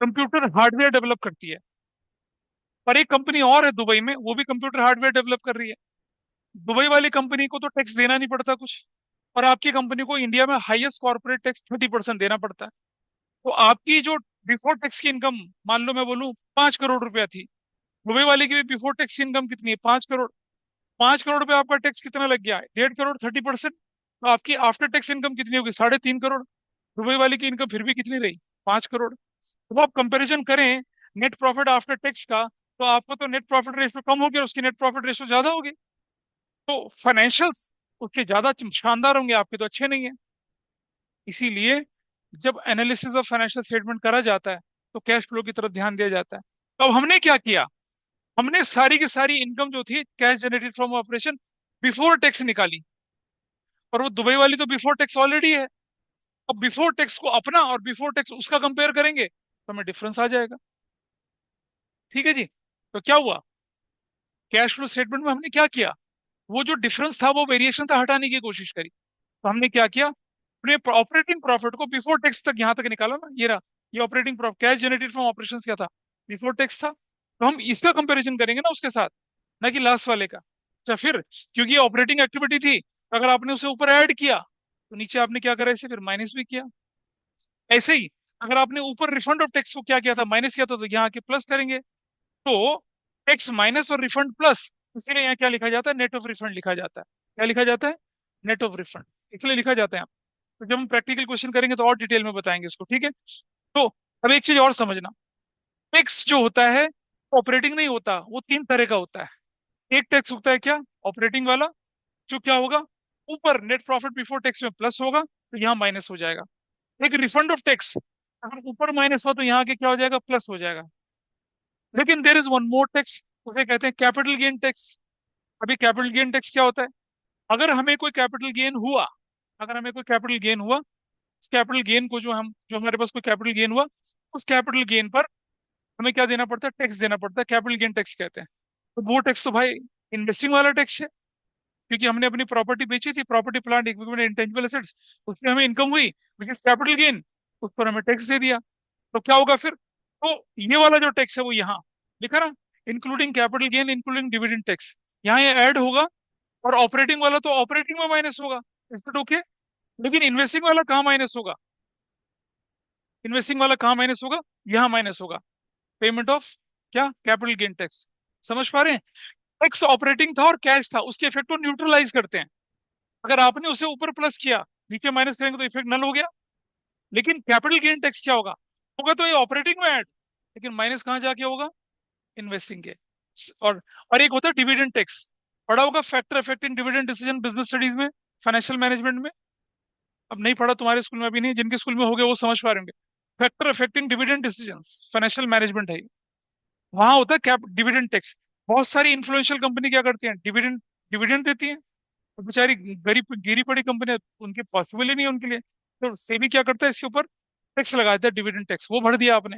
A: कंप्यूटर हार्डवेयर डेवलप करती है, पर एक कंपनी और है दुबई में, वो भी कंप्यूटर हार्डवेयर डेवलप कर रही है। दुबई वाली कंपनी को तो टैक्स देना नहीं पड़ता कुछ, और आपकी कंपनी को इंडिया में हाईएस्ट कॉर्पोरेट टैक्स 30% देना पड़ता है। तो आपकी जो बिफोर टैक्स की इनकम, मान लो मैं बोलूँ 5 करोड़ रुपया थी, दुबई वाले की भी बिफोर टैक्स की इनकम कितनी है, 5 करोड़। 5 करोड़ पे आपका टैक्स कितना लग गया है, 1.5 करोड़, 30%। तो आपकी आफ्टर टैक्स इनकम कितनी होगी, 3.5 करोड़। दुबई वाले की इनकम फिर भी कितनी रही, 5 करोड़। तो आप कंपैरिजन करें नेट प्रॉफिट आफ्टर टैक्स का, तो आपको तो नेट प्रॉफिट रेशियो कम हो गया, उसकी नेट प्रॉफिट रेशियो ज्यादा होगी। तो फाइनेंशियल्स उसके ज्यादा शानदार होंगे, आपके तो अच्छे नहीं है। इसीलिए जब एनालिसिस ऑफ फाइनेंशियल स्टेटमेंट करा जाता है तो कैश फ्लो की तरफ ध्यान दिया जाता है। तो अब हमने क्या किया, हमने सारी की सारी इनकम जो थी cash generated from operation before tax निकाली, और वो दुबई वाली तो बिफोर टैक्स ऑलरेडी है। अब बिफोर टैक्स को अपना और बिफोर टैक्स उसका कंपेयर करेंगे तो हमें डिफरेंस आ जाएगा। ठीक है जी। तो क्या हुआ, कैश फ्लो स्टेटमेंट में हमने क्या किया, वो जो डिफरेंस था, वो वेरिएशन था, हटाने की कोशिश करी। तो हमने क्या किया, अपने ऑपरेटिंग प्रॉफिट को बिफोर टैक्स तक यहां तक निकाला ना, ये रहा। ये operating profit, cash generated from operations क्या था, बिफोर टैक्स था। तो हम इसका कंपैरिजन करेंगे ना उसके साथ, ना कि लास्ट वाले का। अच्छा फिर, क्योंकि ये ऑपरेटिंग एक्टिविटी थी, तो अगर आपने उसे ऊपर ऐड किया तो नीचे आपने क्या करा, इसे फिर माइनस भी किया। ऐसे ही अगर आपने ऊपर रिफंड ऑफ टैक्स को क्या किया था, माइनस किया था, तो यहाँ के प्लस करेंगे। तो टैक्स माइनस और रिफंड प्लस, इसीलिए यहाँ क्या लिखा जाता है, नेट ऑफ रिफंड लिखा जाता है। क्या लिखा जाता है, नेट ऑफ रिफंड, इसलिए लिखा जाता है। तो जब हम प्रैक्टिकल क्वेश्चन करेंगे तो और डिटेल में बताएंगे इसको, ठीक है। तो अब एक चीज और समझना, टैक्स जो होता है ऑपरेटिंग नहीं होता, वो तीन तरह का होता है। एक टैक्स होता है क्या, ऑपरेटिंग वाला, जो क्या होगा, ऊपर नेट प्रॉफिट बिफोर टैक्स में प्लस होगा तो यहाँ माइनस हो जाएगा। एक रिफंड ऑफ टैक्स, अगर ऊपर माइनस हुआ तो यहाँ के क्या हो जाएगा, प्लस हो जाएगा। लेकिन there is one more tax, उसे कहते हैं कैपिटल गेन टैक्स। अभी कैपिटल गेन टैक्स क्या होता है, अगर हमें कोई कैपिटल गेन हुआ, अगर हमें कोई कैपिटल गेन हुआ, उस कैपिटल गेन को जो हमारे पास कोई कैपिटल गेन हुआ, उस कैपिटल गेन पर हमें क्या देना पड़ता है, टैक्स देना पड़ता है, कैपिटल गेन टैक्स कहते हैं। तो वो टैक्स तो भाई इन्वेस्टिंग वाला टैक्स है, क्योंकि हमने अपनी प्रॉपर्टी बेची थी, property plant equipment intangible assets, उसमें हमें इनकम हुई, बिकॉज कैपिटल गेन, उस पर हमें टैक्स दे दिया। तो क्या होगा फिर, तो ये वाला जो टैक्स है वो यहाँ लिखा ना, including capital gain including dividend tax, यहाँ ये ऐड होगा। और ऑपरेटिंग वाला तो ऑपरेटिंग में माइनस होगा, इज इट ओके। लेकिन इन्वेस्टिंग वाला कहाँ माइनस होगा, इन्वेस्टिंग वाला कहाँ माइनस होगा, यहाँ माइनस होगा, पेमेंट ऑफ क्या, कैपिटल गेन टैक्स। समझ पा रहे हैं, टैक्स ऑपरेटिंग था और कैश था, उसके इफेक्ट को न्यूट्रलाइज करते हैं। अगर आपने उसे ऊपर प्लस किया, नीचे माइनस करेंगे तो इफेक्ट नल हो गया। लेकिन कैपिटल गेन टैक्स क्या होगा, होगा तो ये ऑपरेटिंग में ऐड, लेकिन माइनस कहाँ जाके होगा, इन्वेस्टिंग के। और और एक होता है डिविडेंड टैक्स, पढ़ा होगा factor affecting dividend decision business studies में, फाइनेंशियल मैनेजमेंट में। अब नहीं पढ़ा तुम्हारे स्कूल में, अभी नहीं, जिनके स्कूल में हो गए वो समझ पा रहे होंगे। Factor affecting dividend decisions, financial management है ये। वहां होता है कैप डिविडेंड टैक्स। बहुत सारी इन्फ्लुएंशियल कंपनी क्या करती हैं, डिविडेंड डिविडेंड देती हैं। तो बेचारी गरीब गिरी पड़ी कंपनी, उनके पॉसिबल ही नहीं है उनके लिए, तो सेबी क्या करता है, इसके ऊपर टैक्स लगा देता है, डिविडेंड टैक्स, वो भर दिया आपने,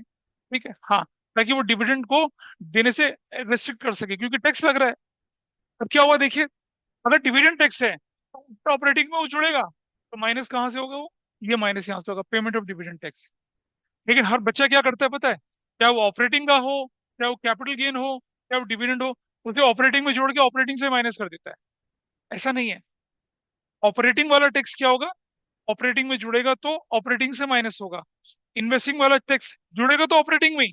A: ठीक है, हाँ, ताकि वो डिविडेंड को देने से रेस्ट्रिक्ट कर सके, क्योंकि टैक्स लग रहा है। अब क्या हुआ देखिए, अगर डिविडेंड टैक्स है तो ऑपरेटिंग में वो जुड़ेगा, तो माइनस कहाँ से होगा वो, ये माइनस यहाँ से होगा, पेमेंट ऑफ डिविडेंड टैक्स। लेकिन हर बच्चा क्या करता है पता है, क्या वो ऑपरेटिंग का हो, क्या वो कैपिटल गेन हो, क्या वो डिविडेंड हो, उसे ऑपरेटिंग में जोड़ के ऑपरेटिंग से माइनस कर देता है। ऐसा नहीं है, ऑपरेटिंग वाला टैक्स क्या होगा, ऑपरेटिंग में जुड़ेगा तो ऑपरेटिंग से माइनस होगा। इन्वेस्टिंग वाला टैक्स जुड़ेगा तो ऑपरेटिंग में ही,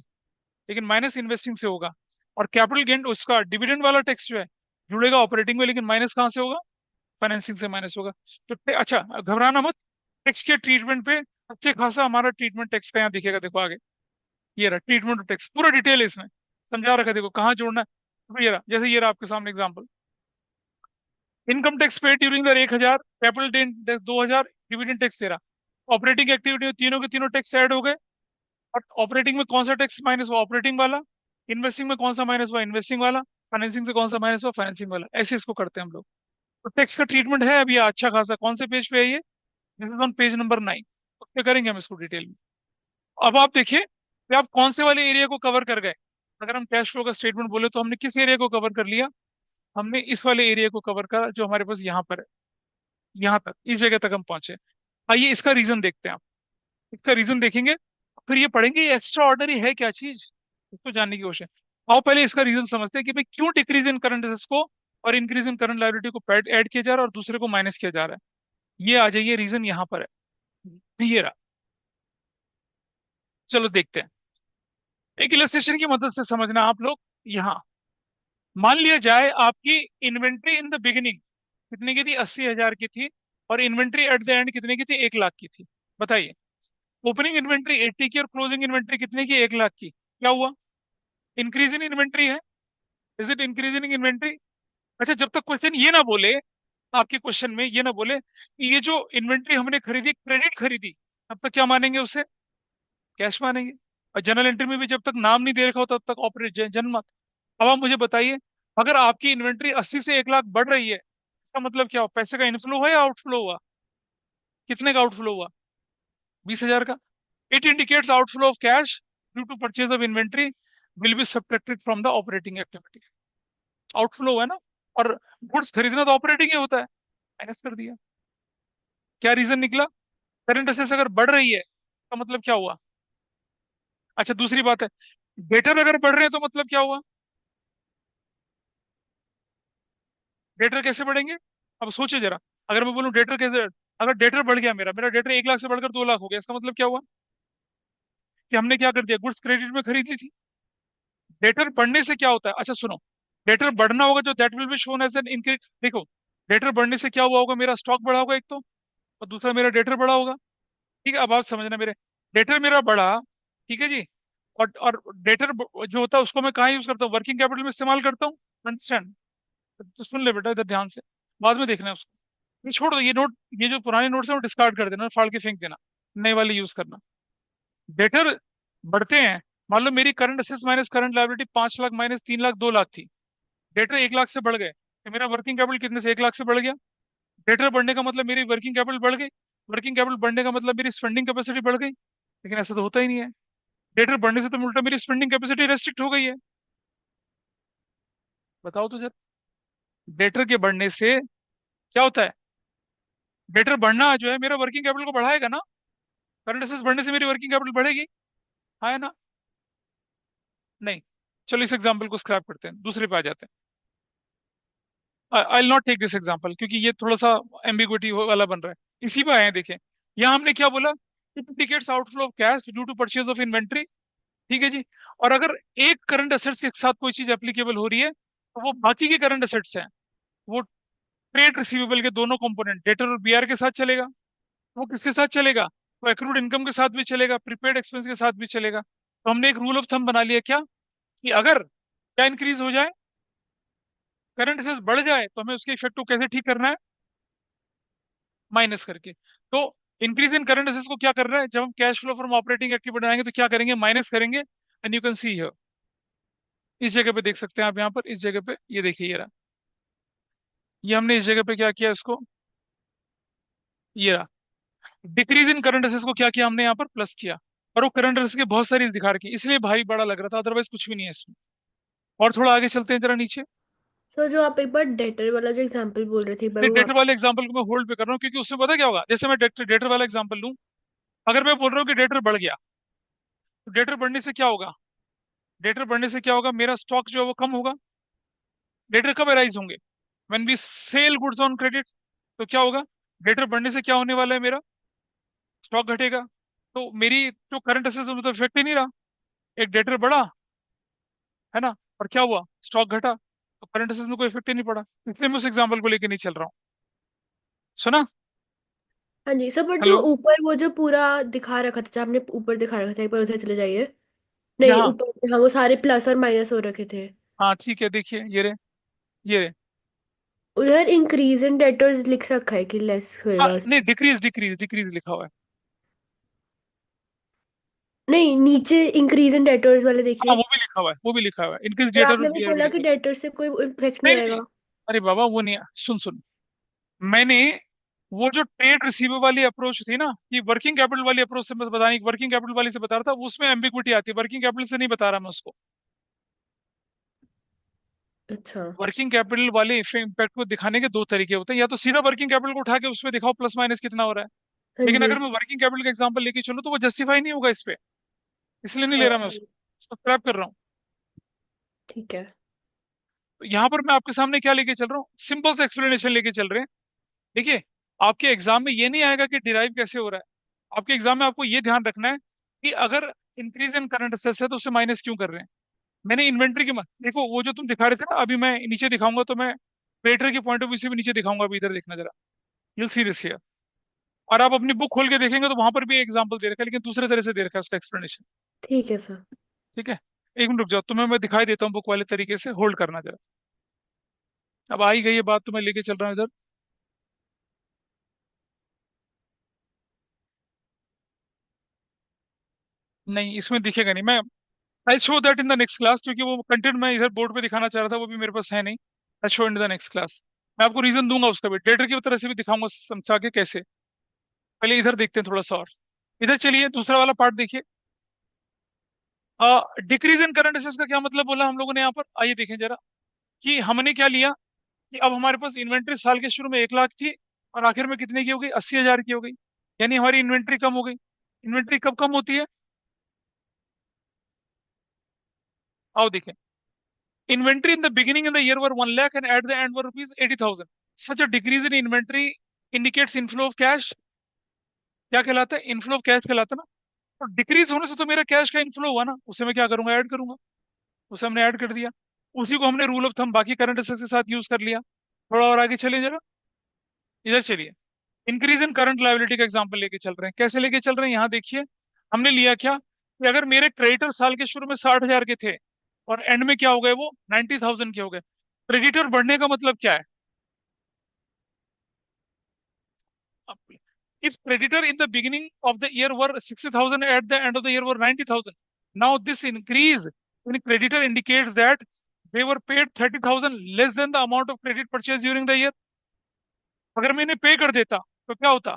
A: लेकिन माइनस इन्वेस्टिंग से होगा। और कैपिटल गेन उसका डिविडेंड वाला टैक्स जो है, जुड़ेगा ऑपरेटिंग में, लेकिन माइनस कहाँ से होगा, फाइनेंसिंग से माइनस होगा। तो अच्छा घबराना मत, टैक्स के ट्रीटमेंट पे अच्छे खासा हमारा ट्रीटमेंट टैक्स का यहाँ दिखेगा, देखो आगे, ये रहा ट्रीटमेंट टैक्स, पूरा डिटेल है इसमें, समझा रखा है, देखो कहाँ जोड़ना है। तो ये रहा, जैसे ये रहा आपके सामने example, income tax paid during the 1,000, capital gain 2,000, dividend tax 13। Operating activity में तीनों के तीनों टैक्स ऐड हो गए। और ऑपरेटिंग में कौन सा टैक्स माइनस हुआ, ऑपरेटिंग वाला। इन्वेस्टिंग में कौन सा माइनस हुआ, इन्वेस्टिंग वाला। फाइनेंसिंग से कौन सा माइनस हुआ, फाइनेंसिंग वाला। ऐसे इसको करते हैं हम लोग। तो टैक्स का ट्रीटमेंट है अभी अच्छा खासा, कौन से पेज पे है ये, this is on page number 9, उस पे करेंगे हम इसको डिटेल में। अब आप देखिए कि आप कौन से वाले एरिया को कवर कर गए। अगर हम कैश फ्लो का स्टेटमेंट बोले तो हमने किस एरिया को कवर कर लिया, हमने इस वाले एरिया को कवर करा जो हमारे पास यहाँ पर है, यहाँ तक, इस जगह तक हम पहुंचे। आइए इसका रीजन देखते हैं आप, इसका रीजन देखेंगे, फिर ये पढ़ेंगे ये एक्स्ट्रा ऑर्डनरी है क्या चीज, इसको जानने की कोशिश। आओ पहले इसका रीजन समझते हैं कि भाई क्यों डिक्रीज इन करंट एसेट्स को और इंक्रीज इन करंट लायबिलिटी को ऐड किया जा रहा है और दूसरे को माइनस किया जा रहा है। ये आ जाइए, रीजन यहाँ पर है, ये रहा। चलो देखते हैं, एक इलस्ट्रेशन की मदद से समझना आप लोग। यहाँ मान लिया जाए आपकी इन्वेंट्री इन द बिगिनिंग कितने की थी, 80,000 की थी, और इन्वेंट्री एट द एंड कितने की थी, 1 लाख की थी। बताइए, ओपनिंग इन्वेंट्री 80 की और क्लोजिंग इन्वेंट्री कितने की, 1 लाख की। क्या हुआ, इंक्रीज इन इन्वेंट्री है, इज इट इंक्रीजिंग इन्वेंट्री। अच्छा जब तक क्वेश्चन ये ना बोले, आपके क्वेश्चन में ये ना बोले कि ये जो इन्वेंट्री हमने खरीदी क्रेडिट खरीदी, तब तक क्या मानेंगे उसे, कैश मानेंगे। और जनरल एंट्री में भी जब तक नाम नहीं दे रखा हो तब तक ऑपरेट जन्म मत। अब आप मुझे बताइए, अगर आपकी इन्वेंट्री 80 से 1 लाख बढ़ रही है, इसका मतलब क्या हो, पैसे का इनफ्लो हुआ या आउटफ्लो हुआ, कितने का आउटफ्लो हुआ, 20,000 का। It indicates outflow of cash due to purchase of inventory will be subtracted from the operating activity. Outflow है ना। और गुड्स खरीदना तो ऑपरेटिंग ही होता है, माइनस कर दिया। क्या रीजन निकला? करंट असेट्स अगर बढ़ रही है तो मतलब क्या हुआ? अच्छा दूसरी बात है, डेटर अगर बढ़ रहे हैं तो मतलब क्या हुआ? डेटर कैसे बढ़ेंगे? अब सोचिए जरा, अगर मैं बोलूं डेटर कैसे, अगर डेटर बढ़ गया, मेरा मेरा डेटर 1 लाख से बढ़कर 2 लाख हो गया, इसका मतलब क्या हुआ? कि हमने क्या कर दिया, गुड्स क्रेडिट में खरीद ली थी। डेटर बढ़ने से क्या होता है? अच्छा सुनो, डेटर बढ़ना होगा जो that will be shown as an increase. देखो, डेटर बढ़ने से क्या हुआ होगा, मेरा स्टॉक बढ़ा होगा एक तो, और दूसरा मेरा डेटर बढ़ा होगा। ठीक है, अब आप समझना मेरे, डेटर मेरा बढ़ा, ठीक है जी। और डेटर जो होता है उसको मैं कहाँ यूज करता हूँ? वर्किंग कैपिटल में इस्तेमाल करता हूँ। अंडरस्टैंड? तो सुन ले बेटा इधर ध्यान से, बाद में देखना है उसको। ये छोड़ दो, ये नोट, ये जो पुराने नोट्स है वो डिस्कार्ड कर देना, फाड़ के फेंक देना, नए वाले यूज करना। डेटर बढ़ते हैं, मान लो मेरी current assets minus current liability 5 lakh minus 3 lakh 2 lakh थी। डेटर 1 लाख से बढ़ गए तो मेरा वर्किंग कैपिटल कितने से 1 लाख से बढ़ गया। डेटर बढ़ने का मतलब मेरी वर्किंग कैपिटल बढ़ गई। वर्किंग कैपिटल बढ़ने का मतलब मेरी स्पेंडिंग कैपेसिटी बढ़ गई, लेकिन ऐसा तो होता ही नहीं है। डेटर बढ़ने से तो उल्टा मेरी स्पेंडिंग कैपेसिटी रेस्ट्रिक्ट हो गई है। बताओ तो जरा, डेटर के बढ़ने से क्या होता है? डेटर बढ़ना जो है मेरा वर्किंग कैपिटल को बढ़ाएगा ना। करंट एसेट्स बढ़ने से मेरी वर्किंग कैपिटल बढ़ेगी, हाँ है ना? नहीं। चलो इस एग्जांपल को स्क्रैप करते हैं, दूसरे पे आ जाते हैं। I will not take this example क्योंकि ये थोड़ा सा एम्बिग्विटी वाला बन रहा है। इसी पे आए हैं, देखें। यहाँ हमने क्या बोला, it indicates outflow of cash due to purchase of inventory. ठीक है जी। और अगर एक करंट असेट्स के साथ कोई चीज एप्लीकेबल हो रही है तो वो बाकी के करंट असेट्स हैं, वो ट्रेड रिसीवेबल के दोनों कंपोनेंट डेटर और बीआर के साथ चलेगा। वो किसके साथ चलेगा? वो एक्रूड इनकम के साथ भी चलेगा, प्रीपेड एक्सपेंस के साथ भी चलेगा। तो हमने एक रूल ऑफ थंब बना लिया क्या, कि अगर क्या इंक्रीज हो जाए, करंट असेट्स बढ़ जाए, तो हमें उसके इफेक्ट को कैसे ठीक करना है? माइनस करके। तो इंक्रीज इन करंट असेट्स को क्या कर रहा है, जब हम cash flow from operating activity बनाएंगे तो क्या करेंगे, माइनस करेंगे। And you can see here, इस जगह पे देख सकते हैं आप, यहाँ पर इस जगह पे ये देखिए, ये रहा। ये हमने इस जगह पे क्या किया इसको, ये रहा। डिक्रीज इन करंट असेट्स को क्या किया हमने यहाँ पर, प्लस किया। और वो करंट असेट्स के बहुत सारी दिखा रखी, इसलिए भारी बड़ा लग रहा था, अदरवाइज कुछ भी नहीं है इसमें। और थोड़ा आगे चलते हैं जरा नीचे।
B: सर जो आप एक बार डेटर वाला जो एग्जांपल बोल रहे थे एक बार
A: नहीं,
B: वो
A: डेटर
B: आप।
A: वाले एग्जांपल को मैं होल्ड पे कर रहा हूँ क्योंकि उसमें पता क्या होगा, जैसे मैं डेटर डेटर वाला एग्जांपल लूँ, अगर मैं बोल रहा हूँ कि डेटर बढ़ गया, तो डेटर बढ़ने से क्या होगा? डेटर बढ़ने से क्या होगा, मेरा स्टॉक जो है वो कम होगा। डेटर कब अराइज होंगे? When we sell goods on credit. तो क्या होगा, डेटर बढ़ने से क्या होने वाला है, मेरा स्टॉक घटेगा। तो मेरी जो करंट असेट्स में तो इफेक्ट ही नहीं रहा। एक डेटर बढ़ा, है ना, और क्या हुआ, स्टॉक घटा, तो करंट असेट्स में कोई इफेक्ट ही नहीं पड़ा। इसलिए मैं उस एग्जांपल को लेके नहीं चल रहा हूँ। सुना?
B: हाँ जी सर, बट जो
A: हेलो।
B: ऊपर वो जो पूरा दिखा रखा था, जो आपने ऊपर दिखा रखा था, एक बार उधर चले जाइए। नहीं,
A: यहाँ,
B: ऊपर हाँ, वो सारे प्लस और माइनस हो रखे थे।
A: हाँ ठीक है, देखिए ये रहे, ये रहे।
B: उधर इंक्रीज इन डेटर्स लिख रखा है कि लेस
A: हाँ
B: होएगा।
A: नहीं, डिक्रीज डिक्रीज डिक्रीज लिखा हुआ है।
B: नहीं, नीचे इंक्रीज इन डेटर्स वाले
A: हाँ
B: देखिए।
A: वो भी लिखा हुआ है, वो भी लिखा हुआ है, इंक्रीज
B: और
A: डेटर और
B: आपने भी
A: बीआर भी
B: बोला कि
A: लिखा
B: डेटर से कोई इफेक्ट
A: हुआ
B: नहीं
A: है। नहीं नहीं,
B: आएगा।
A: अरे बाबा वो नहीं, सुन सुन, मैंने वो जो ट्रेड रिसीवेबल वाली अप्रोच थी ना, कि वर्किंग कैपिटल वाली अप्रोच से मैं बताने, वर्किंग कैपिटल वाली से बता रहा था, उसमें एम्बिग्विटी आती है, वर्किंग कैपिटल से नहीं बता रहा मैं उसको।
B: अच्छा।
A: वर्किंग कैपिटल वाले इम्पैक्ट को दिखाने के दो तरीके होते हैं, या तो सीधा वर्किंग कैपिटल को उठा के उसमें दिखाओ प्लस माइनस कितना हो रहा है।
B: हाँ
A: लेकिन
B: जी।
A: अगर मैं वर्किंग कैपिटल का एग्जांपल लेके चलूँ तो वो जस्टिफाई नहीं होगा इस पे, इसलिए नहीं ले रहा मैं
B: हाँ।
A: उसको स्क्रैप कर रहा हूँ।
B: ठीक है।
A: तो यहाँ पर मैं आपके सामने क्या लेके चल रहा हूँ, सिंपल सा एक्सप्लेनेशन लेके चल रहे हैं। देखिए, आपके एग्जाम में ये नहीं आएगा कि डिराइव कैसे हो रहा है। आपके एग्जाम में आपको ये ध्यान रखना है कि अगर इंक्रीज इन करंट असेट्स है तो उसे माइनस क्यों कर रहे हैं। मैंने इन्वेंट्री देखो, वो जो तुम दिखा रहे थे ना, अभी मैं नीचे दिखाऊंगा तो मैं क्रेडिटर के पॉइंट ऑफ व्यू से भी नीचे दिखाऊंगा, अभी इधर देखना जरा, यूल सी दिस हियर। और आप अपनी बुक खोल के देखेंगे तो वहां पर भी एग्जाम्पल दे रखा है, लेकिन दूसरे तरह से दे रखा है उसका एक्सप्लेनेशन।
B: ठीक है सर।
A: ठीक है, एक मिनट रुक जाओ, तुम्हें मैं दिखाई देता हूँ बुक वाले तरीके से, होल्ड करना जरा। अब आ ही गई ये बात तो मैं लेके चल रहा हूँ इधर। नहीं, इसमें दिखेगा नहीं, मैं I show that in the next class, क्योंकि वो कंटेंट मैं इधर बोर्ड पे दिखाना चाह रहा था वो भी मेरे पास है नहीं। I show in the next class. मैं आपको रीजन दूंगा उसका भी, डेटर की तरह से भी दिखाऊंगा समझा के कैसे। पहले इधर देखते हैं थोड़ा सा और, इधर चलिए दूसरा वाला पार्ट देखिए। डिक्रीज इन करंट एसेट्स का क्या मतलब बोला हम लोगों ने यहाँ पर, आइए देखें जरा। कि हमने क्या लिया कि अब हमारे पास इन्वेंट्री साल के शुरू में 1 लाख थी, और आखिर में कितने की हो गई, 80,000 की हो गई। यानी हमारी इन्वेंट्री कम हो गई। इन्वेंट्री कब कम होती है, आओ देखें। Inventory in the beginning in the year were 1 lakh and at the end were rupees 80,000। Such a decrease in inventory indicates inflow of cash. क्या कहलाता है, इनफ्लो ऑफ कैश कहलाता है ना। तो डिक्रीज होने से तो मेरा कैश का इनफ्लो हुआ ना, उसे मैं क्या करूंगा, ऐड करूंगा। उसे हमने ऐड कर दिया। उसी को हमने रूल ऑफ थंब बाकी करंट एसेट्स के साथ यूज कर लिया। थोड़ा और आगे चलिए जरा, इधर चलिए। इंक्रीज इन करंट लायबिलिटी का एग्जांपल लेके चल रहे हैं। कैसे लेके चल रहे हैं, यहाँ देखिए। हमने लिया क्या कि अगर मेरे क्रेडिटर साल के शुरू में 60,000 के थे, और एंड में क्या हो गए, वो 90,000 के हो गए। क्रेडिटर बढ़ने का मतलब क्या है। If creditor in the beginning of the year were 60,000, at the end of the year were 90,000. Now this increase in creditor indicates that they were paid 30,000 less than the amount of credit purchased during the year. अगर मैं इन्हें पे कर देता तो क्या होता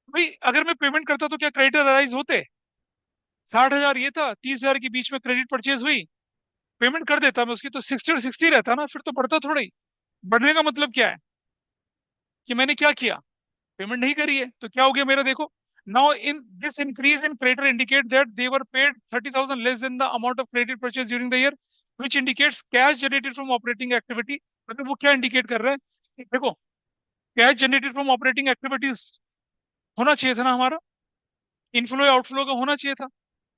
A: भाई, अगर मैं पेमेंट करता तो क्या क्रेडिटर अराइज होते। 60,000 ये था, 30,000 के बीच में क्रेडिट परचेज हुई, पेमेंट कर देता मैं उसकी, तो 60 और 60 रहता ना, फिर तो बढ़ता थोड़ा ही। बढ़ने का मतलब क्या है कि मैंने क्या किया, पेमेंट नहीं करी है, तो क्या हो गया मेरा, देखो। Now in this increase in creditor indicate that they were paid 30,000 less than the amount of credit purchase during the year, which indicates cash generated from operating activity. मतलब वो क्या इंडिकेट कर रहा है कि देखो, cash generated from operating activities होना चाहिए था ना हमारा, इनफ्लो या आउटफ्लो का होना चाहिए था।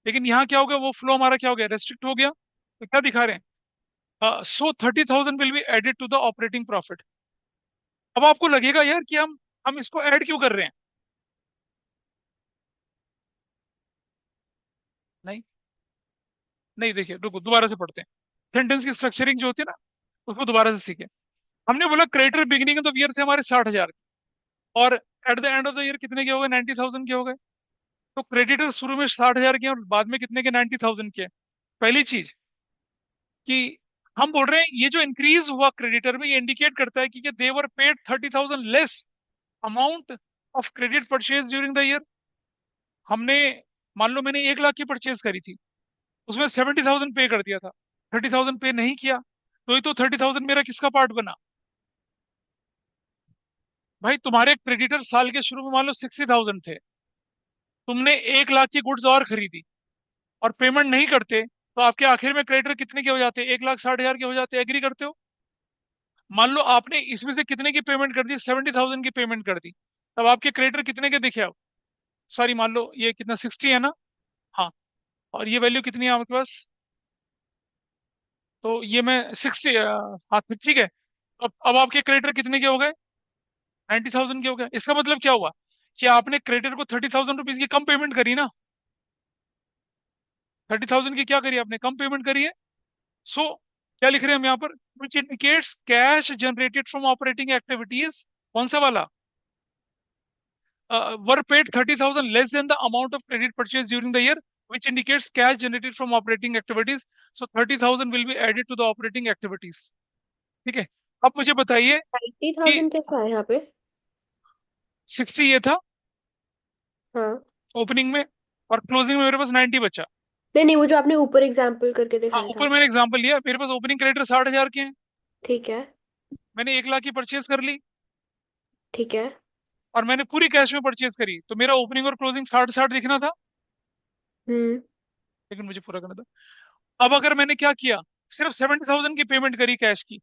A: लेकिन यहाँ क्या हो गया, वो फ्लो हमारा क्या हो गया, रेस्ट्रिक्ट हो गया। तो क्या दिखा रहे हैं, so 30,000 will be added to the operating profit. अब आपको लगेगा यार कि हम इसको ऐड क्यों कर रहे हैं। नहीं, नहीं, देखिए रुको, दोबारा से पढ़ते हैं। सेंटेंस की स्ट्रक्चरिंग जो होती है ना, उसको दोबारा से सीखे। हमने बोला creditor beginning of the year से हमारे 60,000, और at the end of the year कितने के हो गए, 90,000 के हो गए। तो क्रेडिटर शुरू में 60,000 के हैं, और बाद में कितने के, 90,000 के हैं। पहली चीज कि हम बोल रहे हैं ये जो इंक्रीज हुआ क्रेडिटर में, ये इंडिकेट करता है कि they were paid 30,000 less amount of credit purchase during the year. हमने, मान लो मैंने 1 लाख की परचेज करी थी, उसमें 70,000 पे कर दिया था, 30,000 पे नहीं किया। तो ये तो 30,000 मेरा किसका पार्ट बना भाई, तुम्हारे क्रेडिटर साल के शुरू में मान लो 60,000 थे। तुमने 1 लाख की गुड्स और खरीदी, और पेमेंट नहीं करते, तो आपके आखिर में क्रेडिटर कितने के हो जाते, 1,60,000 के हो जाते। एग्री करते हो। मान लो आपने इसमें से कितने की पेमेंट कर दी, 70,000 की पेमेंट कर दी, तब आपके क्रेडिटर कितने के दिखे अब। सॉरी, मान लो ये कितना, 60 है ना। हाँ, और ये वैल्यू कितनी है आपके पास, तो ये मैं 60, हाँ फिर ठीक है। अब आपके क्रेडिटर कितने के हो गए, 90,000 के हो गए। इसका मतलब क्या हुआ कि आपने क्रेडिटर को 30,000 रुपीज की कम पेमेंट करी ना। 30,000 की क्या करी आपने, कम पेमेंट करी है। सो क्या लिख रहे हैं हम यहाँ पर, which indicates cash generated from operating activities. कौन सा वाला, were paid 30,000 less than the amount of credit purchased during the year, which indicates cash generated from operating activities. So 30,000 will be added to the operating activities. ठीक है। अब मुझे बताइए
B: ninety
A: कि
B: thousand कैसा है यहाँ पे?
A: 60 ये था
B: हाँ।
A: ओपनिंग में, और क्लोजिंग में मेरे पास 90 बचा।
B: नहीं नहीं, वो जो आपने ऊपर एग्जाम्पल करके
A: हाँ,
B: दिखाया
A: ऊपर
B: था।
A: मैंने एग्जांपल लिया, मेरे पास ओपनिंग क्रेडिटर 60,000 के हैं।
B: ठीक है।
A: मैंने 1 लाख की परचेज कर ली,
B: ठीक है।
A: और मैंने पूरी कैश में परचेज करी, तो मेरा ओपनिंग और क्लोजिंग 60-60 दिखना था।
B: हम्म।
A: लेकिन मुझे पूरा करना था। अब अगर मैंने क्या किया, सिर्फ 70,000 की पेमेंट करी कैश की,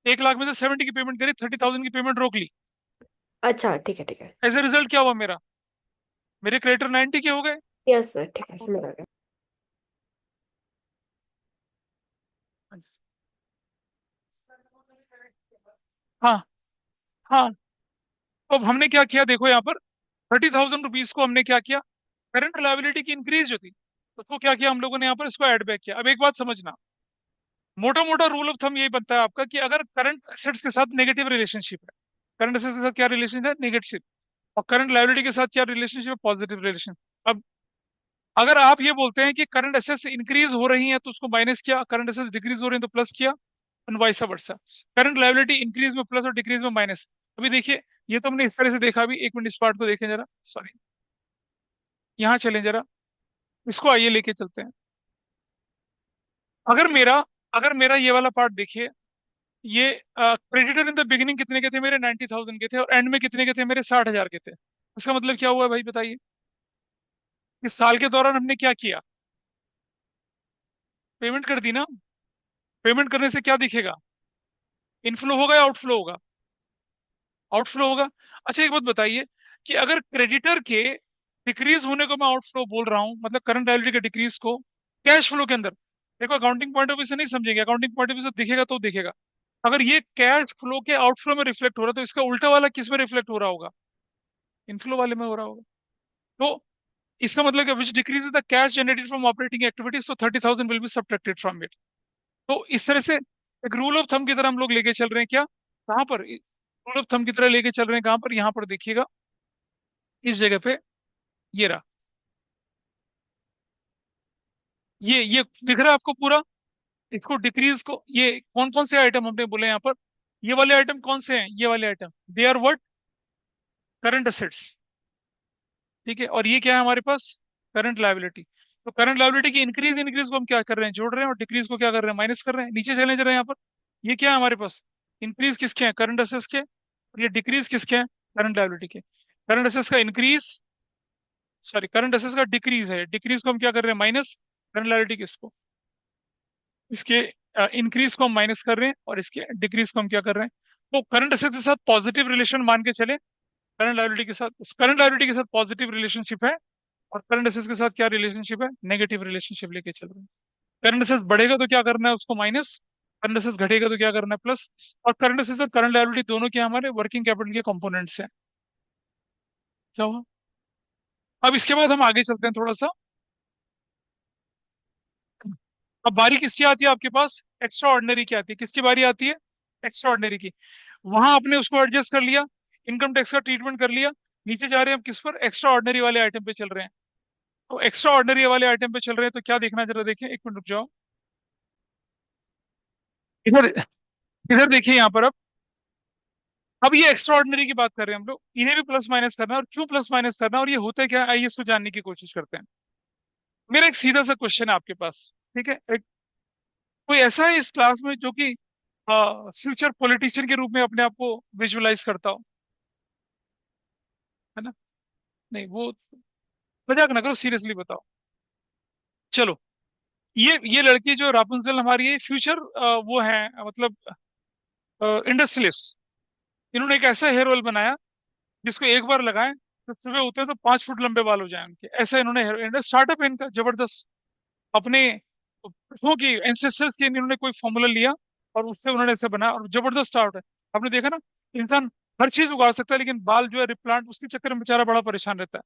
A: 1 लाख में से 70 की पेमेंट करी, 30,000 की पेमेंट रोक ली।
B: अच्छा, ठीक है, ठीक है।
A: एज ए रिजल्ट क्या हुआ मेरा, मेरे क्रेडिटर 90 के हो गए।
B: यस सर, ठीक है, समझ आ गया।
A: हाँ, हाँ। तो अब हमने क्या किया, देखो यहाँ पर 30,000 रुपीज को हमने क्या किया, करंट लायबिलिटी की इंक्रीज जो थी, तो उसको क्या किया हम लोगों ने यहाँ पर, इसको ऐड बैक किया। अब एक बात समझना, मोटा मोटा रूल ऑफ थंब यही बनता है आपका कि अगर करंट एसेट्स के साथ नेगेटिव रिलेशनशिप है, करंट एसेट्स के साथ क्या रिलेशन है, नेगेटिव, और करंट लायबिलिटी के साथ क्या रिलेशनशिप है, पॉजिटिव रिलेशन। अब अगर आप ये बोलते हैं कि करंट एसेट्स इंक्रीज हो रही हैं तो उसको माइनस किया, करंट एसेट्स डिक्रीज हो रही हैं तो प्लस किया, and vice versa. Current liability increase में प्लस और डिक्रीज में माइनस। अभी देखिए, ये तो हमने इस तरह से देखा। अभी एक मिनट, इस पार्ट को देखें जरा, सॉरी। यहाँ चलें जरा, इसको आइए लेके चलते हैं। अगर मेरा अगर मेरा ये वाला पार्ट देखिए, ये क्रेडिटर इन द बिगिनिंग कितने के थे मेरे, 90,000 के थे, और एंड में कितने के थे मेरे, 60,000 के थे। इसका मतलब क्या हुआ भाई बताइए? इस साल के दौरान हमने क्या किया? पेमेंट कर दी ना। पेमेंट करने से क्या दिखेगा? इनफ्लो होगा या आउटफ्लो होगा? आउटफ्लो होगा। अच्छा एक बात बताइए, कि अगर क्रेडिटर के डिक्रीज होने को मैं आउटफ्लो बोल रहा हूँ, मतलब करंट लायबिलिटी के डिक्रीज को कैश फ्लो के अंदर, देखो अकाउंटिंग पॉइंट ऑफ व्यू से नहीं समझेंगे, अकाउंटिंग पॉइंट ऑफ व्यू से दिखेगा तो दिखेगा। अगर ये कैश फ्लो के आउटफ्लो में रिफ्लेक्ट हो रहा है, तो इसका उल्टा वाला किस में रिफ्लेक्ट हो रहा होगा? इनफ्लो वाले में हो रहा होगा। तो इसका मतलब कि which decrease the cash generated from operating activities, तो 30,000 will be subtracted from it. तो इस तरह से एक रूल ऑफ थंब की तरह हम लोग लेके चल रहे हैं क्या, कहाँ पर? रूल ऑफ थंब की तरह लेके चल रहे हैं कहाँ पर? यहाँ पर देखिएगा, इस जगह पे, ये रहा। ये दिख रहा है आपको पूरा? इसको डिक्रीज को, ये कौन कौन से आइटम हमने बोले यहाँ पर? ये वाले आइटम कौन से हैं? ये वाले item they are what? Current assets. ठीक है, और ये क्या है हमारे पास? Current liability. तो करंट लायबिलिटी की इंक्रीज इंक्रीज को हम क्या कर रहे हैं? जोड़ रहे हैं, और डिक्रीज को क्या कर रहे हैं? माइनस कर रहे हैं। नीचे चले जा रहे हैं यहाँ पर, ये क्या है हमारे पास? इंक्रीज किसके हैं? करंट असेट्स के। और ये डिक्रीज किसके हैं? करंट लायबिलिटी के। करंट असेट्स का इंक्रीज, सॉरी करंट असेट्स का डिक्रीज है, डिक्रीज को हम क्या कर रहे हैं? माइनस। करंट लायबिलिटी किसको? इसके इंक्रीज को हम माइनस कर रहे हैं, और इसके डिक्रीज को हम क्या कर रहे हैं? तो करंट असेट्स के साथ पॉजिटिव रिलेशन मान के चले, करंट लायबिलिटी के साथ, करंट लायबिलिटी के साथ पॉजिटिव रिलेशनशिप है, और करंट असेट्स के साथ क्या रिलेशनशिप है? नेगेटिव रिलेशनशिप लेके चल रहे हैं। करंट असेट्स बढ़ेगा तो क्या करना है? उसको माइनस। करंट असेट्स घटेगा तो क्या करना है? प्लस। और करंट असेट्स और करंट लायबिलिटी दोनों क्या हमारे वर्किंग कैपिटल के कंपोनेंट्स हैं। क्या हुआ? अब इसके बाद हम आगे चलते हैं थोड़ा सा। अब बारी किसकी आती है आपके पास? एक्स्ट्रा ऑर्डिनरी की आती है। किसकी बारी आती है? एक्स्ट्रा ऑर्डिनरी की। वहां आपने उसको एडजस्ट कर लिया, इनकम टैक्स का ट्रीटमेंट कर लिया। नीचे जा रहे हैं हम किस पर? एक्स्ट्रा ऑर्डिनरी वाले आइटम पे चल रहे हैं। तो एक्स्ट्रा ऑर्डिनरी वाले आइटम पे चल रहे हैं, तो क्या देखना है जरा देखें, एक मिनट रुक जाओ। इधर इधर देखिए यहाँ पर। अब ये एक्स्ट्रा ऑर्डिनरी की बात कर रहे हैं हम लोग, इन्हें भी प्लस माइनस करना है, और क्यों प्लस माइनस करना है और ये होता है क्या, आइए इसको जानने की कोशिश करते हैं। मेरा एक सीधा सा क्वेश्चन है आपके पास, ठीक है? कोई ऐसा है इस क्लास में जो कि फ्यूचर पॉलिटिशियन के रूप में अपने आप को विजुअलाइज करता हो? है ना? नहीं, वो मजाक ना करो, सीरियसली बताओ। चलो, ये लड़की जो रापुंजल हमारी है, फ्यूचर वो है, मतलब इंडस्ट्रियलिस्ट। इन्होंने एक ऐसा हेयर ऑयल बनाया जिसको एक बार लगाएं तो सुबह उठते हैं तो 5 फुट लंबे बाल हो जाए उनके, ऐसा इन्होंने हेयर स्टार्टअप है इनका जबरदस्त। अपने पुरखों की, एंसेस्टर्स की इन्होंने कोई फॉर्मूला लिया, और उससे उन्होंने ऐसे बनाया, और जबरदस्त स्टार्ट है। आपने देखा ना, इंसान हर चीज उगा सकता है, लेकिन बाल जो है रिप्लांट, उसके चक्कर में बेचारा बड़ा परेशान रहता है।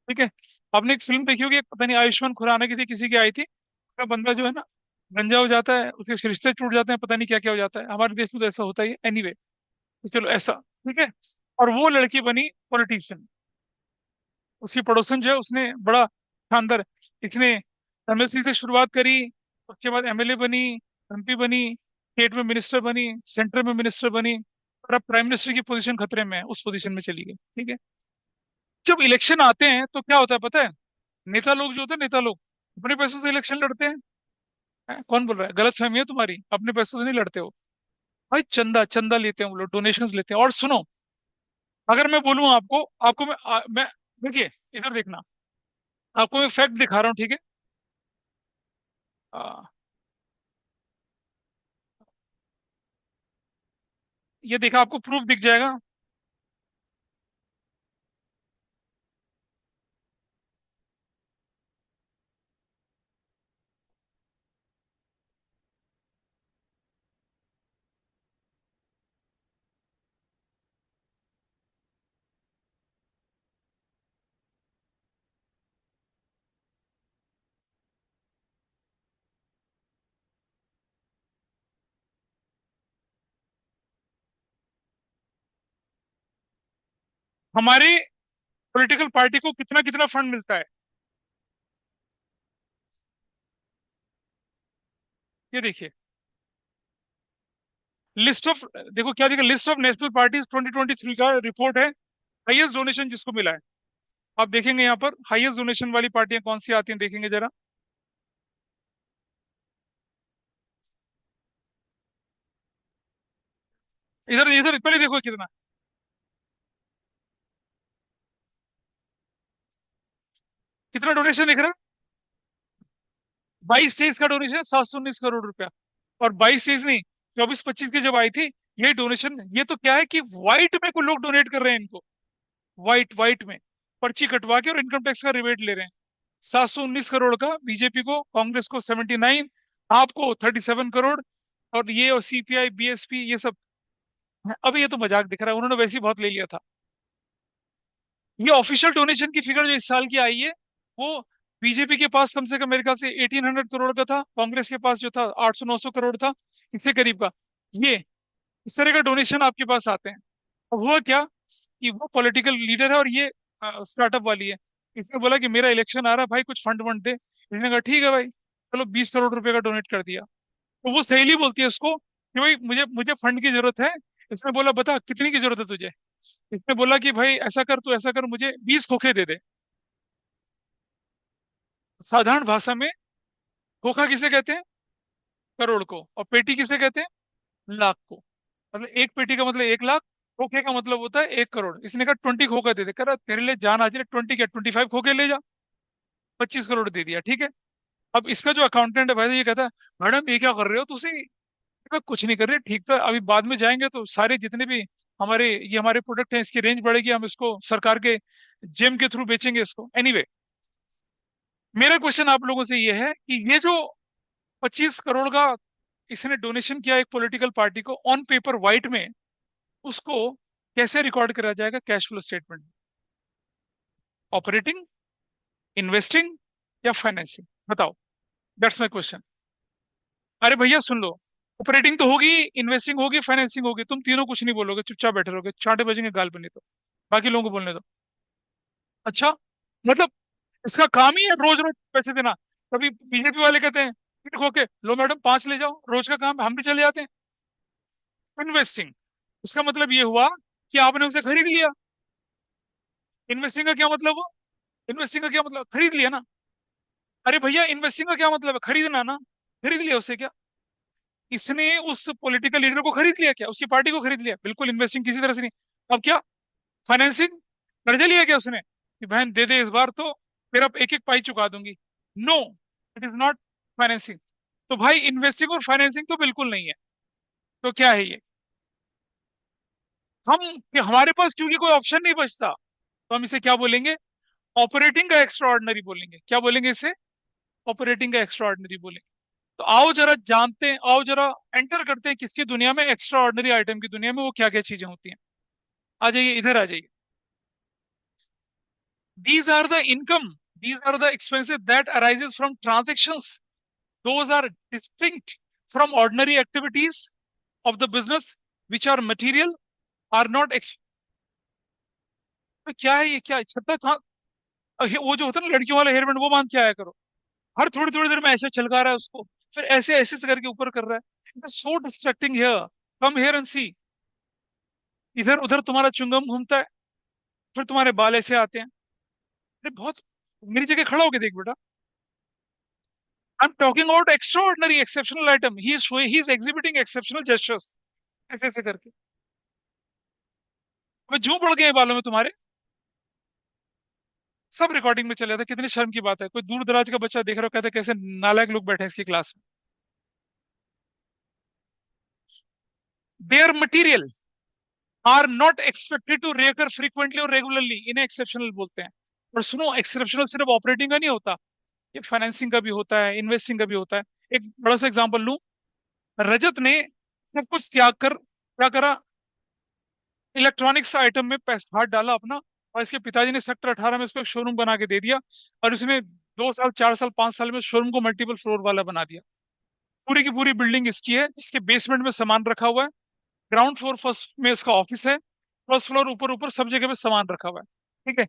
A: ठीक है। आपने एक फिल्म देखी होगी, पता नहीं आयुष्मान खुराना की थी, किसी की आई थी, उसका बंदा जो है ना, गंजा हो जाता है, उसके रिश्ते टूट जाते हैं, पता नहीं क्या क्या हो जाता है। हमारे देश में तो ऐसा होता ही है। एनीवे, तो चलो ऐसा, ठीक है। और वो लड़की बनी पॉलिटिशियन। उसकी पड़ोसन जो है, उसने बड़ा शानदार, इसने एमएलसी से शुरुआत करी, उसके बाद एमएलए बनी, एमपी बनी, स्टेट में मिनिस्टर बनी, सेंटर में मिनिस्टर बनी, और अब प्राइम मिनिस्टर की पोजीशन खतरे में है, उस पोजीशन में चली गई। ठीक है। जब इलेक्शन आते हैं तो क्या होता है पता है? नेता लोग जो होते हैं, नेता लोग अपने पैसों से इलेक्शन लड़ते हैं। कौन बोल रहा है? गलत फहमी है तुम्हारी, अपने पैसों से नहीं लड़ते हो भाई। चंदा चंदा लेते हैं वो लोग, डोनेशंस लेते हैं। और सुनो, अगर मैं बोलूँ आपको, आपको मैं देखिए, इधर देखना, आपको मैं फैक्ट दिखा रहा हूँ, ठीक है? आ, ये देखा, आपको प्रूफ दिख जाएगा। हमारी पॉलिटिकल पार्टी को कितना कितना फंड मिलता है, ये देखिए। लिस्ट ऑफ, देखो क्या देखिए, लिस्ट ऑफ नेशनल पार्टीज 2023 का रिपोर्ट है, हाईएस्ट डोनेशन जिसको मिला है। आप देखेंगे यहाँ पर हाईएस्ट डोनेशन वाली पार्टियां कौन सी आती हैं, देखेंगे जरा। इधर इधर पहले देखो कितना, कितना डोनेशन दिख रहा है। 22-23 का डोनेशन 719 करोड़ रुपया। और 22-23 नहीं, 24-25 की जब आई थी ये डोनेशन, ये तो क्या है कि व्हाइट में को लोग डोनेट कर रहे हैं इनको। व्हाइट व्हाइट में पर्ची कटवा के और इनकम टैक्स का रिबेट ले रहे हैं। 719 करोड़ का बीजेपी को, कांग्रेस को 79, आपको 37 करोड़। और ये और सीपीआई बीएसपी ये सब। अब ये तो मजाक दिख रहा है, उन्होंने वैसे ही बहुत ले लिया था। ये ऑफिशियल डोनेशन की फिगर जो इस साल की आई है, वो बीजेपी के पास कम से कम मेरे ख्याल से 1800 करोड़ का था, कांग्रेस के पास जो था 800-900 करोड़ था, इससे करीब का। ये इस तरह का डोनेशन आपके पास आते हैं। अब हुआ क्या कि वो पॉलिटिकल लीडर है और ये स्टार्टअप वाली है। इसने बोला कि मेरा इलेक्शन आ रहा है भाई, कुछ फंड वंड दे। इसने कहा ठीक है भाई, चलो 20 करोड़ रुपए का डोनेट कर दिया। तो वो सहेली बोलती है उसको कि भाई मुझे मुझे फंड की जरूरत है। इसने बोला बता कितनी की जरूरत है तुझे। इसने बोला कि भाई ऐसा कर, तू ऐसा कर, मुझे 20 खोखे दे दे। साधारण भाषा में खोखा किसे कहते हैं? करोड़ को। और पेटी किसे कहते हैं? लाख को। मतलब एक पेटी का मतलब 1 लाख, खोखे का मतलब होता है 1 करोड़। इसने कहा 20 खोखा दे दे। कह रहा तेरे लिए जान हाजिर है, 20 क्या 25 खोखे ले जा। 25 करोड़ दे दिया, ठीक है। अब इसका जो अकाउंटेंट है भाई, ये कहता है मैडम ये क्या कर रहे हो तुसी। मैं कुछ नहीं कर रहे, ठीक तो अभी बाद में जाएंगे तो सारे जितने भी हमारे ये हमारे प्रोडक्ट हैं इसकी रेंज बढ़ेगी, हम इसको सरकार के जेम के थ्रू बेचेंगे इसको। एनीवे, मेरा क्वेश्चन आप लोगों से ये है कि ये जो 25 करोड़ का इसने डोनेशन किया एक पॉलिटिकल पार्टी को ऑन पेपर व्हाइट में, उसको कैसे रिकॉर्ड करा जाएगा कैश फ्लो स्टेटमेंट में? ऑपरेटिंग, इन्वेस्टिंग, या फाइनेंसिंग? बताओ। That's my question. अरे भैया सुन लो, ऑपरेटिंग तो होगी, इन्वेस्टिंग होगी, फाइनेंसिंग होगी, तुम तीनों कुछ नहीं बोलोगे, चुपचाप बैठे रहोगे, चांटे बजेंगे गाल पे, नहीं तो बाकी लोगों को बोलने दो। अच्छा, मतलब इसका काम ही है रोज रोज पैसे देना। कभी बीजेपी वाले कहते हैं ठीक ओके लो मैडम 5 ले जाओ, रोज का काम है, हम भी चले जाते हैं। इन्वेस्टिंग, इसका मतलब ये हुआ कि आपने उसे खरीद लिया। इन्वेस्टिंग का क्या मतलब हुआ? इन्वेस्टिंग का क्या मतलब, खरीद लिया ना। अरे भैया इन्वेस्टिंग का क्या मतलब है? खरीदना ना। खरीद लिया उसे क्या? इसने उस पॉलिटिकल लीडर को खरीद लिया क्या, उसकी पार्टी को खरीद लिया? बिल्कुल, इन्वेस्टिंग किसी तरह से नहीं। अब क्या? फाइनेंसिंग, कर्जा लिया क्या उसने कि बहन दे दे इस बार तो फिर अब एक एक पाई चुका दूंगी? No, it is not financing. तो भाई इन्वेस्टिंग और फाइनेंसिंग तो बिल्कुल नहीं है। तो क्या है ये? हम कि हमारे पास क्योंकि कोई ऑप्शन नहीं बचता, तो हम इसे क्या बोलेंगे? ऑपरेटिंग का एक्स्ट्रा ऑर्डिनरी बोलेंगे। क्या बोलेंगे इसे? ऑपरेटिंग का एक्स्ट्रा ऑर्डिनरी बोलेंगे। तो आओ जरा जानते हैं, आओ जरा एंटर करते हैं किसकी दुनिया में, एक्स्ट्रा ऑर्डिनरी आइटम की दुनिया में, वो क्या क्या चीजें होती हैं। आ जाइए, इधर आ जाइए। These are the income, these are the expenses that arises from transactions. Those are distinct from ordinary activities of the business, which are material, are not तो क्या है ये, क्या छत्ता था? वो जो होता है ना लड़कियों वाला हेयर बैंड, वो बांध के आया करो। हर थोड़ी थोड़ी देर में ऐसे छलका रहा है उसको, फिर ऐसे ऐसे से करके ऊपर कर रहा है। So distracting here. Come here and see. इधर उधर तुम्हारा चुंगम घूमता है, फिर तुम्हारे बाल ऐसे आते हैं। अरे बहुत, मेरी जगह खड़ा होके देख बेटा। I'm talking about extraordinary, exceptional item. He is showing, he is exhibiting exceptional gestures. ऐसे ऐसे करके। अब जूं पड़ गए हैं बालों में तुम्हारे। सब रिकॉर्डिंग में चले जाता है, कितनी शर्म की बात है। कोई दूर दराज का बच्चा देख रहा हो, कहता है कैसे नालायक लोग बैठे हैं इसकी क्लास में। Their material are not expected to reoccur frequently or regularly, इन्हें एक्सेप्शनल बोलते हैं। और सुनो, एक्सेप्शनल सिर्फ ऑपरेटिंग का नहीं होता, ये फाइनेंसिंग का भी होता है, इन्वेस्टिंग का भी होता है। एक बड़ा सा एग्जांपल लूं। रजत ने सब कुछ त्याग कर क्या करा? इलेक्ट्रॉनिक्स आइटम में पैसा हाथ डाला अपना, और इसके पिताजी ने सेक्टर 18 में इसको एक शोरूम बना के दे दिया। और उसने 2 साल, 4 साल, 5 साल में शोरूम को मल्टीपल फ्लोर वाला बना दिया। पूरी की पूरी बिल्डिंग इसकी है, इसके बेसमेंट में सामान रखा हुआ है। ग्राउंड फ्लोर फर्स्ट में इसका ऑफिस है। फर्स्ट फ्लोर ऊपर ऊपर सब जगह पे सामान रखा हुआ है। ठीक है।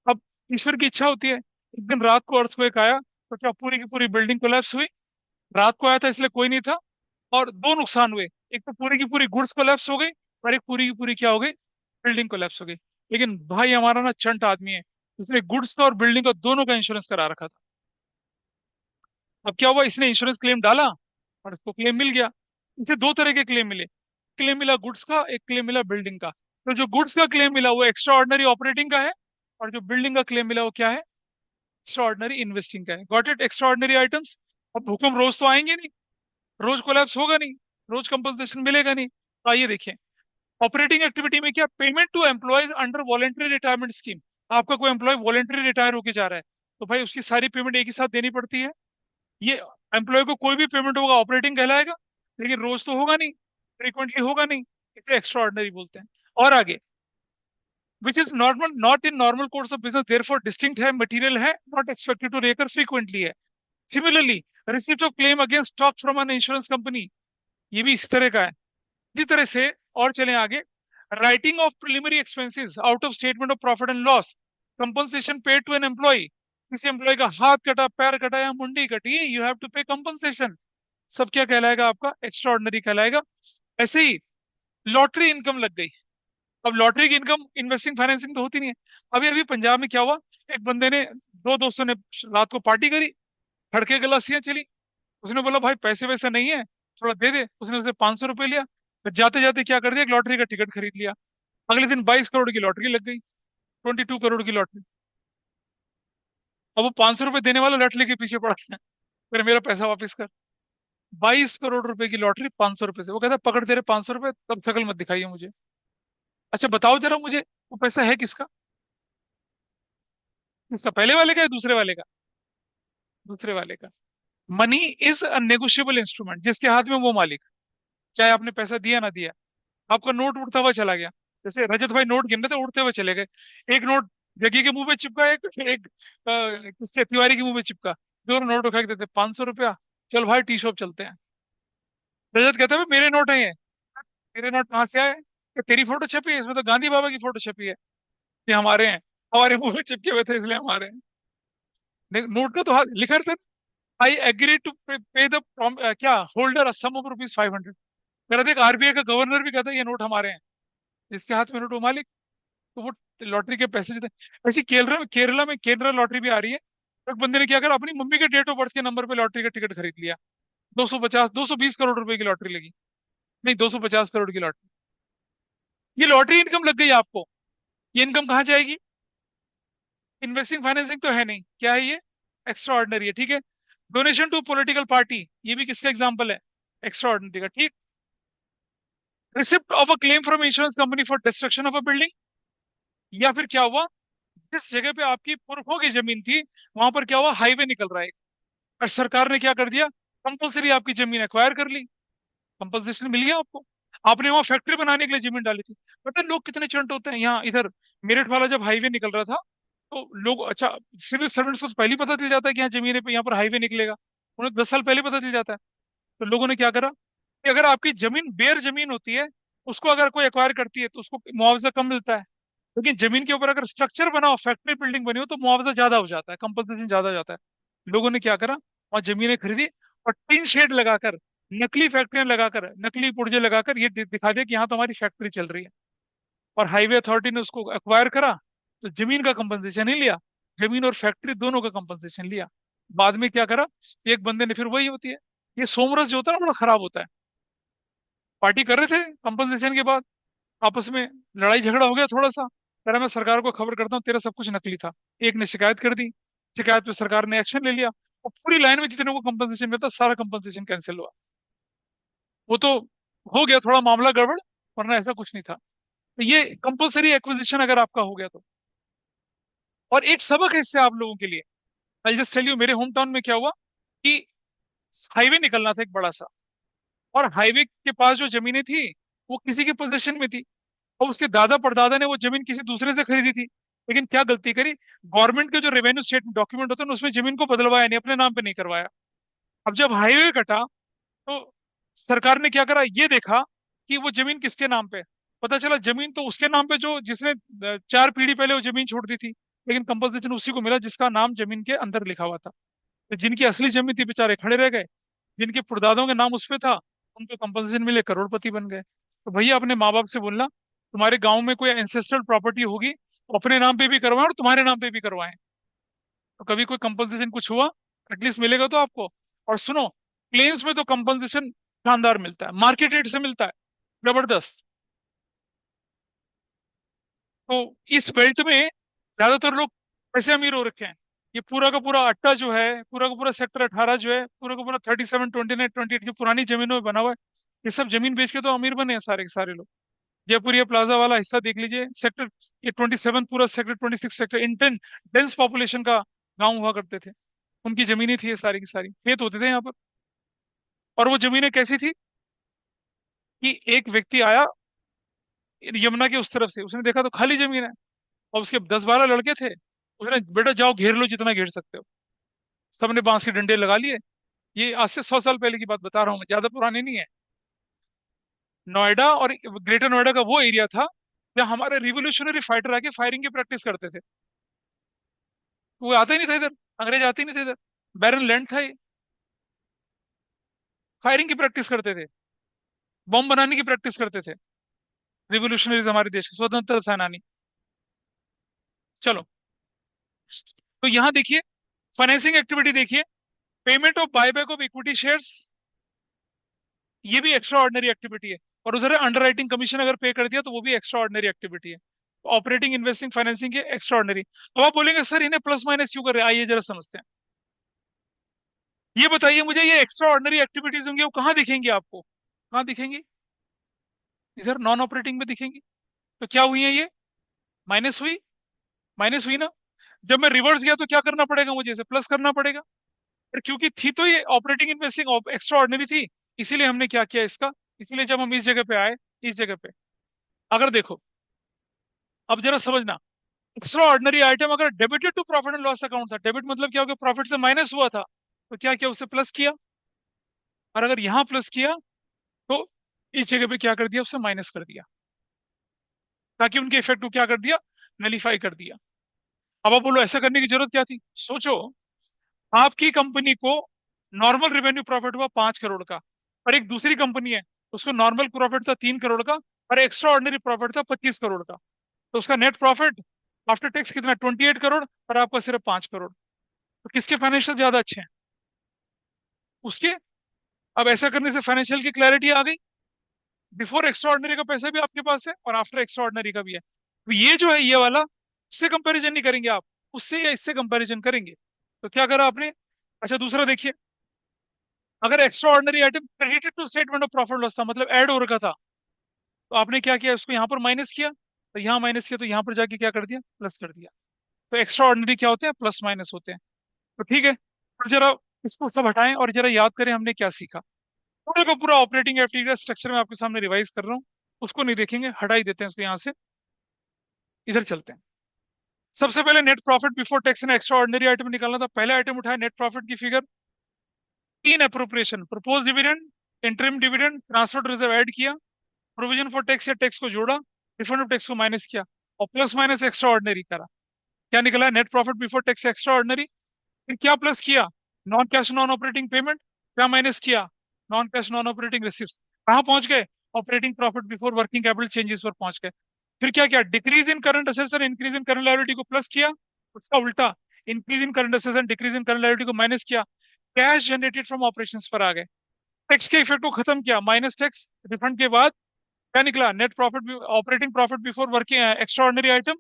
A: अब ईश्वर की इच्छा होती है, एक दिन रात को अर्थक्वेक आया, तो क्या पूरी की पूरी बिल्डिंग कोलैप्स हुई? रात को आया था इसलिए कोई नहीं था। और दो नुकसान हुए, एक तो पूरी की पूरी गुड्स कोलैप्स हो गई, और एक पूरी की पूरी क्या हो गई? बिल्डिंग कोलैप्स हो गई। लेकिन भाई हमारा ना चंट आदमी है, इसने गुड्स का और बिल्डिंग का दोनों का इंश्योरेंस करा रखा था। अब क्या हुआ, इसने इंश्योरेंस क्लेम डाला और इसको क्लेम मिल गया। इसे दो तरह के क्लेम मिले, क्लेम मिला गुड्स का, एक क्लेम मिला बिल्डिंग का। तो जो गुड्स का क्लेम मिला वो एक्स्ट्रा ऑर्डिनरी ऑपरेटिंग का है, और जो बिल्डिंग का क्लेम मिला वो क्या है, एक्स्ट्रा ऑर्डिनरी इन्वेस्टिंग का है। Got it, extra ordinary items. अब भूकंप रोज तो आएंगे नहीं, रोज कोलैप्स होगा नहीं, रोज कंपनसेशन मिलेगा नहीं। तो आइए देखें, ऑपरेटिंग एक्टिविटी में क्या, payment to employees under voluntary retirement scheme. आपका कोई एम्प्लॉय वॉलेंटरी रिटायर होके जा रहा है, तो भाई उसकी सारी पेमेंट एक ही साथ देनी पड़ती है। ये एम्प्लॉय को कोई भी पेमेंट होगा ऑपरेटिंग कहलाएगा, लेकिन रोज तो होगा नहीं, फ्रीक्वेंटली होगा नहीं, इसे एक्स्ट्रा ऑर्डिनरी बोलते हैं। और आगे, which is normal not in normal course of business therefore distinct है, मटेरियल है, नॉट एक्सपेक्टेड टू रेकर फ्रीक्वेंटली है। Similarly, receipt of claim against stock from an insurance company, ये भी इसी तरह का है। इसी तरह से और चलें आगे, writing off preliminary expenses out of statement of profit and loss, compensation paid to an employee. किसी एम्प्लॉय का हाथ कटा, पैर कटा या मुंडी कटी, you have to pay compensation. सब क्या कहलाएगा, आपका एक्स्ट्रा ऑर्डिनरी कहलाएगा। ऐसे ही लॉटरी इनकम लग गई। अब लॉटरी की इनकम इन्वेस्टिंग फाइनेंसिंग तो होती नहीं है। अभी अभी पंजाब में क्या हुआ, एक बंदे ने, दो दोस्तों ने रात को पार्टी करी, हड़के गलासियां चली। उसने बोला भाई पैसे वैसे नहीं है, थोड़ा दे दे। उसने उसे 500 रुपये लिया, फिर जाते जाते क्या कर दिया, एक लॉटरी का टिकट खरीद लिया। अगले दिन 22 करोड़ की लॉटरी लग गई, 22 करोड़ की लॉटरी। अब वो 500 रुपये देने वाला लट लेके पीछे पड़ा है, फिर मेरा पैसा वापस कर। 22 करोड़ रुपए की लॉटरी 500 रुपये से, वो कहता है पकड़ तेरे 500 रुपये, तब शक्ल मत दिखाइए मुझे। अच्छा बताओ जरा मुझे, वो पैसा है किसका, किसका, पहले वाले का या दूसरे वाले का? दूसरे वाले का। Money is a negotiable instrument, जिसके हाथ में वो मालिक, चाहे आपने पैसा दिया ना दिया। आपका नोट उड़ता हुआ चला गया, जैसे रजत भाई नोट गिन रहे थे, उड़ते हुए चले गए। एक नोट जग्गी के मुंह पे चिपका, एक एक किसके, तिवारी के मुंह पे चिपका। दोनों नोट उठा के देते, 500 रुपया, चल भाई टी शॉप चलते हैं। रजत कहता है "भाई, मेरे नोट है ये"। मेरे नोट कहाँ से आए, "ये तेरी फोटो छपी है, इसमें तो गांधी बाबा की फोटो छपी है"। ये हमारे हैं, हमारे मुंह पे चिपके हुए थे इसलिए हमारे हैं। नोट का तो लिखा रहता, आई एग्री टू पे द क्या होल्डर सम ऑफ ₹500। मेरा देख, आरबीआई का गवर्नर भी कहता है ये नोट हमारे हैं, जिसके हाथ में नोट वो मालिक। तो वो लॉटरी के पैसे देते हैं। ऐसी केरला में केरला लॉटरी भी आ रही है। एक बंदे ने क्या करा, अपनी मम्मी के डेट ऑफ बर्थ के नंबर पे लॉटरी का टिकट खरीद लिया। 220 करोड़ रुपए की लॉटरी लगी। नहीं, 250 करोड़ की लॉटरी। ये लॉटरी इनकम लग गई आपको। ये इनकम कहाँ जाएगी, इन्वेस्टिंग फाइनेंसिंग तो है नहीं, क्या है ये, एक्स्ट्रा ऑर्डिनरी है, ठीक है। डोनेशन टू पॉलिटिकल पार्टी, ये भी किसका एग्जाम्पल है, एक्स्ट्रा ऑर्डिनरी का, ठीक। Receipt of a claim from insurance company for destruction of a building, या फिर क्या हुआ, जिस जगह पे आपकी पुरखों की जमीन थी, वहां पर क्या हुआ, हाईवे निकल रहा है, और सरकार ने क्या कर दिया, कंपलसरी आपकी जमीन एक्वायर कर ली। कंपलसेशन मिल गया आपको। आपने वहां फैक्ट्री बनाने के लिए जमीन डाली थी। पता है लोग कितने चंट होते हैं, यहाँ इधर मेरठ वाला जब हाईवे निकल रहा था, तो लोग, अच्छा, सिविल सर्वेंट्स को तो पहले ही पता चल जाता है कि यहाँ जमीन है, पे यहाँ पर हाईवे निकलेगा। उन्हें 10 साल पहले पता चल जाता है। तो लोगों ने क्या करा कि अगर आपकी जमीन बेयर जमीन होती है, उसको अगर कोई एक्वायर करती है तो उसको मुआवजा कम मिलता है। लेकिन जमीन के ऊपर अगर स्ट्रक्चर बना हो, फैक्ट्री बिल्डिंग बनी हो, तो मुआवजा ज्यादा हो जाता है, कंपनसेशन ज्यादा हो जाता है। लोगों ने क्या करा, वहां जमीनें खरीदी, और टीन शेड लगाकर, नकली फैक्ट्रियां लगाकर, नकली पुर्जे लगाकर ये दिखा दिया कि यहाँ तो हमारी फैक्ट्री चल रही है। और हाईवे अथॉरिटी ने उसको एक्वायर करा, तो जमीन का कंपनसेशन नहीं लिया, जमीन और फैक्ट्री दोनों का कंपनसेशन लिया। बाद में क्या करा, एक बंदे ने, फिर वही होती है, ये सोमरस जो होता है ना, बड़ा खराब होता है। पार्टी कर रहे थे कंपनसेशन के बाद, आपस में लड़ाई झगड़ा हो गया थोड़ा सा, कह रहा मैं सरकार को खबर करता हूँ तेरा सब कुछ नकली था। एक ने शिकायत कर दी, शिकायत पे सरकार ने एक्शन ले लिया, और पूरी लाइन में जितने को कंपनसेशन मिलता सारा कंपनसेशन कैंसिल हुआ। वो तो हो गया थोड़ा मामला गड़बड़, वरना ऐसा कुछ नहीं था। तो ये कंपलसरी एक्विजिशन अगर आपका हो गया तो। और एक सबक है इससे आप लोगों के लिए, आई जस्ट टेल यू, मेरे होम टाउन में क्या हुआ कि हाईवे निकलना था एक बड़ा सा, और हाईवे के पास जो जमीनें थी वो किसी के पोजीशन में थी, और उसके दादा परदादा ने वो जमीन किसी दूसरे से खरीदी थी। लेकिन क्या गलती करी, गवर्नमेंट के जो रेवेन्यू स्टेट डॉक्यूमेंट होते हैं उसमें जमीन को बदलवाया नहीं, अपने नाम पे नहीं करवाया। अब जब हाईवे कटा, तो सरकार ने क्या करा, ये देखा कि वो जमीन किसके नाम पे है। पता चला जमीन तो उसके नाम पे जो जिसने 4 पीढ़ी पहले वो जमीन छोड़ दी थी, लेकिन कंपनसेशन उसी को मिला जिसका नाम जमीन के अंदर लिखा हुआ था। तो जिनकी असली जमीन थी बेचारे खड़े रह गए, जिनके परदादों के नाम उस पे था उनको कंपनसेशन मिले, करोड़पति बन गए। तो भैया अपने माँ बाप से बोलना, तुम्हारे गांव में कोई एंसेस्ट्रल प्रॉपर्टी होगी, अपने नाम पे भी करवाएं और तुम्हारे नाम पे भी करवाएं, तो कभी कोई कंपनसेशन कुछ हुआ एटलीस्ट मिलेगा तो आपको। और सुनो, प्लेन्स में तो कंपनसेशन शानदार मिलता है, मार्केट रेट से मिलता है, जबरदस्त। तो इस बेल्ट में ज्यादातर लोग पैसे अमीर हो रखे हैं। ये पूरा का पूरा अट्टा जो है, पूरा का पूरा सेक्टर 18 जो है, पूरा का पूरा 37, 29, 28 की पुरानी जमीनों में बना हुआ है। ये सब जमीन बेच के तो अमीर बने हैं सारे के सारे लोग। जयपुर ये प्लाजा वाला हिस्सा देख लीजिए, सेक्टर ये 27, पूरा sector 26 sector intense dense population का गांव हुआ करते थे। उनकी जमीनें थी ये सारी की सारी, खेत होते थे यहाँ पर। और वो जमीनें कैसी थी कि एक व्यक्ति आया यमुना के उस तरफ से, उसने देखा तो खाली जमीन है, और उसके 10-12 लड़के थे। उसने, बेटा जाओ घेर लो जितना घेर सकते हो। सबने बांस के डंडे लगा लिए। ये आज से 100 साल पहले की बात बता रहा हूँ मैं, ज्यादा पुरानी नहीं है। नोएडा और ग्रेटर नोएडा का वो एरिया था जहाँ हमारे रिवोल्यूशनरी फाइटर आके फायरिंग की प्रैक्टिस करते थे। वो आते ही नहीं था इधर, अंग्रेज आते ही नहीं थे इधर। बैरन लैंड था ये, फायरिंग की प्रैक्टिस करते थे, बॉम्ब बनाने की प्रैक्टिस करते थे। रिवोल्यूशनरीज हमारे देश के स्वतंत्रता सेनानी। चलो, तो यहाँ देखिए, फाइनेंसिंग एक्टिविटी देखिए, payment of buyback of equity shares, ये भी एक्स्ट्रा ऑर्डिनरी एक्टिविटी है। और उधर अंडर राइटिंग कमीशन अगर पे कर दिया तो वो भी एक्स्ट्रा ऑर्डिनरी एक्टिविटी है। ऑपरेटिंग, इन्वेस्टिंग, फाइनेंसिंग के एक्स्ट्रा ऑर्डिनरी। अब आप बोलेंगे सर इन्हें प्लस माइनस क्यों कर रहे हैं, आइए जरा समझते हैं। ये बताइए मुझे, ये एक्स्ट्रा ऑर्डिनरी एक्टिविटीज होंगी वो कहाँ दिखेंगी आपको, कहाँ दिखेंगी? इधर नॉन ऑपरेटिंग में दिखेंगी। तो क्या हुई है ये, माइनस हुई, माइनस हुई ना। जब मैं रिवर्स गया तो क्या करना पड़ेगा मुझे, इसे प्लस करना पड़ेगा। पर क्योंकि थी तो ये ऑपरेटिंग इन्वेस्टिंग एक्स्ट्रा ऑर्डिनरी थी, इसीलिए हमने क्या किया इसका, इसीलिए जब हम इस जगह पे आए, इस जगह पे अगर देखो, अब जरा समझना, एक्स्ट्रा ऑर्डिनरी आइटम अगर debited to profit and loss account था, डेबिट मतलब क्या हो गया, प्रॉफिट से माइनस हुआ था, तो क्या किया, उसे प्लस किया। और अगर यहां प्लस किया तो इस जगह पे क्या कर दिया, उसे माइनस कर दिया, ताकि उनके इफेक्ट को क्या कर दिया, नलीफाई कर दिया। अब आप बोलो ऐसा करने की जरूरत क्या थी, सोचो, आपकी कंपनी को नॉर्मल रेवेन्यू प्रॉफिट हुआ 5 करोड़ का, और एक दूसरी कंपनी है, उसको नॉर्मल प्रॉफिट था 3 करोड़ का, और एक्स्ट्रा ऑर्डिनरी प्रॉफिट था 25 करोड़ का। तो उसका नेट प्रॉफिट आफ्टर टैक्स कितना, 28 करोड़, और आपका सिर्फ 5 करोड़। तो किसके फाइनेंशियल ज्यादा अच्छे हैं, उसके। अब ऐसा करने से फाइनेंशियल की क्लैरिटी आ गई, बिफोर एक्स्ट्रा ऑर्डिनरी का पैसा भी आपके पास है और आफ्टर एक्स्ट्रा ऑर्डिनरी का भी है। तो ये जो है ये वाला, इससे कंपैरिजन नहीं करेंगे आप, उससे या इससे कंपैरिजन करेंगे। तो क्या करा आपने, अच्छा दूसरा देखिए, अगर extraordinary item credited to statement of profit loss था, मतलब ऐड हो रखा था, तो आपने क्या किया, उसको यहाँ पर माइनस किया, तो यहाँ माइनस किया, तो यहाँ पर जाके क्या कर दिया, प्लस कर दिया। तो एक्स्ट्रा ऑर्डिनरी क्या होते हैं, प्लस माइनस होते हैं। तो ठीक है, तो जरा इसको सब हटाएं और जरा याद करें हमने क्या सीखा। पूरे का पूरा ऑपरेटिंग एक्टिविटी स्ट्रक्चर में आपके सामने रिवाइज कर रहा हूँ, उसको नहीं देखेंगे, हटा ही देते हैं उसको यहाँ से। इधर चलते हैं। सबसे पहले net profit before tax and extraordinary item निकालना था। पहला आइटम उठाया नेट प्रॉफिट की फिगर, तीन appropriation, propose dividend, interim dividend, transfer reserve add किया, प्रोविजन फॉर टैक्स या टैक्स को जोड़ा, रिफंड ऑफ टैक्स को माइनस किया, और प्लस माइनस एक्स्ट्रा ऑर्डिनरी करा। क्या निकला, net profit before tax extra ordinary. फिर क्या प्लस किया, non cash non operating payment. क्या माइनस किया, non cash non operating receipt. कहाँ पहुंच गए, operating profit before working capital changes पर पहुंच गए। फिर क्या किया, डिक्रीज इन करंट असेट्स और इंक्रीज इन करंट लायबिलिटी को प्लस किया, उसका उल्टा, increase in current assets and decrease in current liability को माइनस किया, कैश जनरेटेड फ्रॉम ऑपरेशंस पर आ गए। टैक्स के इफेक्ट को खत्म किया, माइनस टैक्स रिफंड के बाद क्या निकला, net profit, operating profit before working extra ordinary item,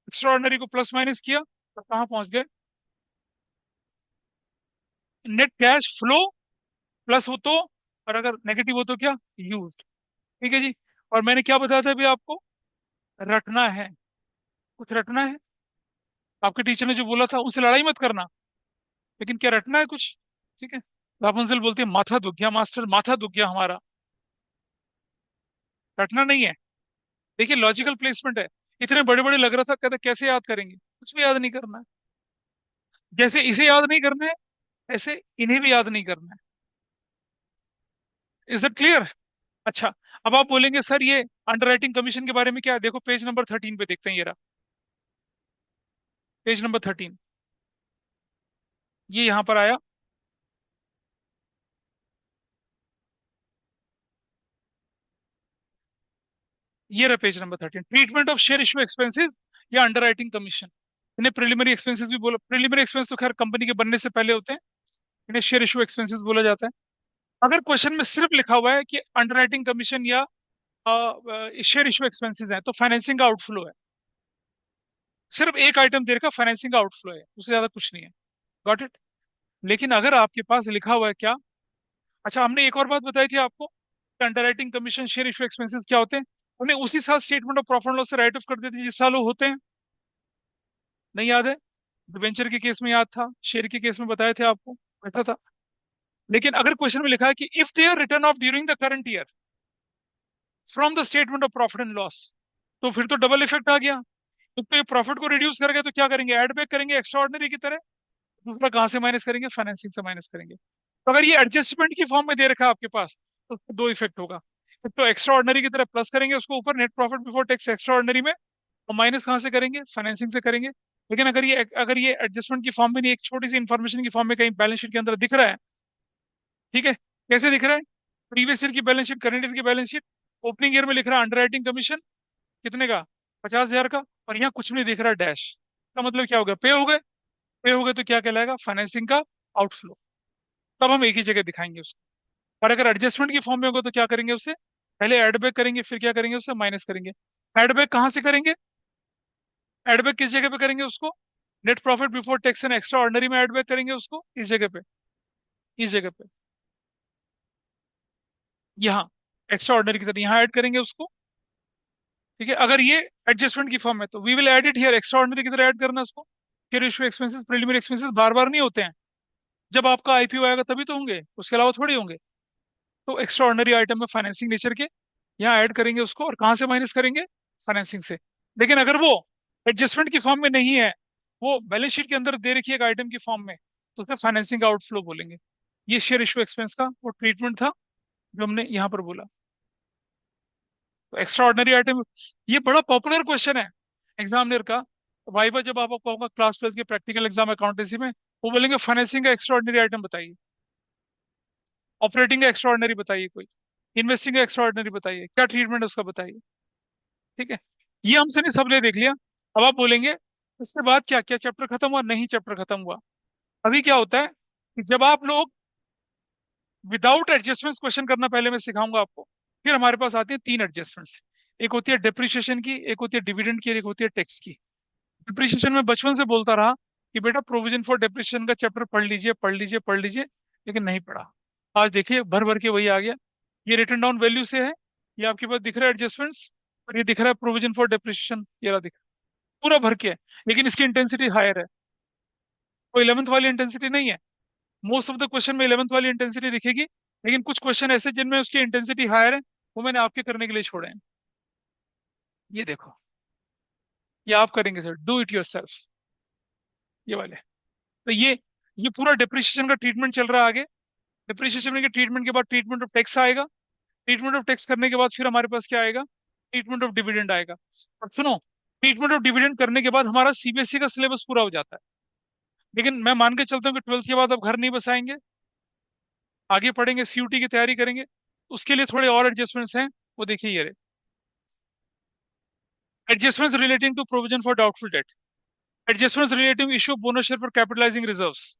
A: extra ordinary को प्लस माइनस किया, तो कहाँ पहुंच गए, नेट कैश फ्लो प्लस हो तो, और अगर नेगेटिव हो तो क्या, यूज। ठीक है जी। और मैंने क्या बताया था अभी आपको, रटना है, कुछ रटना है। आपके टीचर ने जो बोला था उससे लड़ाई मत करना, लेकिन क्या रटना है कुछ। ठीक है, रापुंजल बोलती है माथा दुख गया मास्टर, माथा दुख गया हमारा, रटना नहीं है। देखिए लॉजिकल प्लेसमेंट है, इतने बड़े बड़े लग रहा था, कहते कैसे याद करेंगे, कुछ भी याद नहीं करना है। जैसे इसे याद नहीं करना है, ऐसे इन्हें भी याद नहीं करना है। Is it clear? अच्छा, अब आप बोलेंगे सर ये अंडरराइटिंग कमीशन के बारे में क्या है, देखो पेज नंबर 13 पे देखते हैं, ये रहा पेज नंबर 13, ये यहां पर आया, ये रहा page number 13, treatment of share issue expenses. या अंडरराइटिंग कमीशन। इन्हें प्रिलिमिनरी एक्सपेंसेस भी बोला, प्रिलिमिनरी एक्सपेंस तो खैर कंपनी के बनने से पहले होते हैं, इन्हें शेयर इशू एक्सपेंसेस बोला जाता है। अगर क्वेश्चन में सिर्फ लिखा हुआ है कि अंडरराइटिंग कमीशन या शेयर इशू एक्सपेंसेस है, तो फाइनेंसिंग का आउटफ्लो है। सिर्फ एक आइटम दे रखा, फाइनेंसिंग का आउटफ्लो है, उससे ज्यादा कुछ नहीं है। Got it. लेकिन अगर आपके पास लिखा हुआ है क्या, अच्छा हमने एक और बात बताई थी आपको, underwriting commission share issue expenses क्या होते हैं, उन्हें उसी साल statement of profit and loss से राइट ऑफ कर देते हैं जिस साल वो होते हैं। नहीं याद है? डिबेंचर के केस में याद था, शेयर के केस में बताए थे आपको, बैठा था। लेकिन अगर क्वेश्चन में लिखा है कि if they are written off during the current year from the statement of profit and loss, तो फिर तो डबल इफेक्ट आ गया। एक तो ये प्रॉफिट को रिड्यूस करेंगे तो क्या करेंगे, एड बैक करेंगे एक्स्ट्रा ऑर्डिनरी की तरह। दूसरा कहां से माइनस करेंगे, फाइनेंसिंग से माइनस करेंगे। तो अगर ये एडजस्टमेंट की फॉर्म में दे रखा है आपके पास, तो उसमें दो इफेक्ट होगा। एक तो एक्स्ट्रा ऑर्डिनरी की तरह प्लस करेंगे उसको ऊपर net profit before tax extra ordinary में, और माइनस कहां से करेंगे, फाइनेंसिंग से करेंगे। लेकिन अगर ये एडजस्टमेंट की फॉर्म में नहीं, एक छोटी सी इंफॉर्मेशन की फॉर्म में कहीं बैलेंस शीट के अंदर दिख रहा है, ठीक है, कैसे दिख रहा है, प्रीवियस ईयर की बैलेंस शीट, करंट ईयर की बैलेंस शीट, ओपनिंग ईयर में लिख रहा है अंडरराइटिंग कमीशन कितने का, 50,000 का, और यहाँ कुछ नहीं दिख रहा डैश, का मतलब क्या हो गया, पे हो गए। पे हो गए तो क्या कहलाएगा, फाइनेंसिंग का आउटफ्लो। तब हम एक ही जगह दिखाएंगे उसको। और अगर एडजस्टमेंट की फॉर्म में होगा तो क्या करेंगे उसे, पहले एड बैक करेंगे, फिर क्या करेंगे उसे माइनस करेंगे। एड बैक कहाँ से करेंगे, एड बैक किस जगह पे करेंगे उसको, net profit before tax and extra ordinary में एड बैक करेंगे उसको, इस जगह पे, इस जगह पे, यहाँ एक्स्ट्रा ऑर्डिनरी की तरह यहाँ ऐड करेंगे उसको। ठीक है, अगर ये एडजस्टमेंट की फॉर्म है तो we will add it here, extraordinary की तरह ऐड करना उसको। फिर इशू एक्सपेंसेस, प्रीलिमिनरी एक्सपेंसेस बार बार नहीं होते हैं, जब आपका आईपीओ आएगा तभी तो होंगे, उसके अलावा थोड़ी होंगे। तो एक्स्ट्रा ऑर्डिनरी आइटम में फाइनेंसिंग नेचर के यहाँ ऐड करेंगे उसको, और कहाँ से माइनस करेंगे, फाइनेंसिंग से। लेकिन अगर वो एडजस्टमेंट की फॉर्म में नहीं है, वो बैलेंस शीट के अंदर दे रखी है एक आइटम की फॉर्म में, तो उसे फाइनेंसिंग का आउटफ्लो बोलेंगे। ये शेयर इशू एक्सपेंस का वो ट्रीटमेंट था जो हमने यहाँ पर बोला। तो एक्स्ट्रा ऑर्डिनरी आइटम, ये बड़ा पॉपुलर क्वेश्चन है एग्जामिनर का। वाइवा जब आपको होगा क्लास 12 के प्रैक्टिकल एग्जाम अकाउंटेंसी में, वो बोलेंगे फाइनेंसिंग का एक्स्ट्रा ऑर्डिनरी आइटम बताइए, ऑपरेटिंग का एक्स्ट्रा ऑर्डिनरी बताइए, कोई इन्वेस्टिंग का एक्स्ट्रा ऑर्डिनरी बताइए, क्या ट्रीटमेंट है उसका बताइए। ठीक है, ये हमसे नहीं, सबने देख लिया। अब आप बोलेंगे इसके बाद क्या क्या, चैप्टर खत्म हुआ, नहीं चैप्टर खत्म हुआ। अभी क्या होता है कि जब आप लोग विदाउट एडजस्टमेंट्स क्वेश्चन करना पहले मैं सिखाऊंगा आपको, फिर हमारे पास आती है तीन एडजस्टमेंट्स। एक होती है डिप्रिसिएशन की, एक होती है डिविडेंड की, और एक होती है टैक्स की। डिप्रिसिएशन में बचपन से बोलता रहा कि बेटा प्रोविजन फॉर डिप्रिसिएशन का चैप्टर पढ़ लीजिए, पढ़ लीजिए, पढ़ लीजिए, लेकिन नहीं पढ़ा। आज देखिए भर भर के वही आ गया। ये रिटर्न डाउन वैल्यू से है, ये आपके पास दिख रहा है एडजस्टमेंट्स, और ये दिख रहा है प्रोविजन फॉर डिप्रिसिएशन, ये रहा दिख, पूरा भर के है। लेकिन इसकी इंटेंसिटी हायर है, वो 11th वाली इंटेंसिटी नहीं है। मोस्ट ऑफ द क्वेश्चन में 11th वाली इंटेंसिटी दिखेगी, लेकिन कुछ क्वेश्चन ऐसे जिनमें उसकी इंटेंसिटी हायर है, वो मैंने आपके करने के लिए छोड़े हैं। ये देखो, ये आप करेंगे sir, do it your self, ये वाले। तो ये पूरा डिप्रिसिएशन का ट्रीटमेंट चल रहा है आगे। डिप्रिसिएशन के ट्रीटमेंट के बाद ट्रीटमेंट ऑफ टैक्स आएगा। ट्रीटमेंट ऑफ टैक्स करने के बाद फिर हमारे पास क्या आएगा, ट्रीटमेंट ऑफ डिविडेंड आएगा। और सुनो, ट्रीटमेंट ऑफ डिविडेंड करने के बाद हमारा सीबीएसई का सिलेबस पूरा हो जाता है। लेकिन मैं मान के चलता हूँ कि 12th के बाद अब घर नहीं बसाएंगे, आगे पढ़ेंगे, सीयूटी की तैयारी करेंगे। उसके लिए थोड़े और एडजस्टमेंट्स हैं, वो देखिए ये रहे। Adjustments relating to provision for doubtful debt, adjustments relating issue bonus share for capitalising reserves,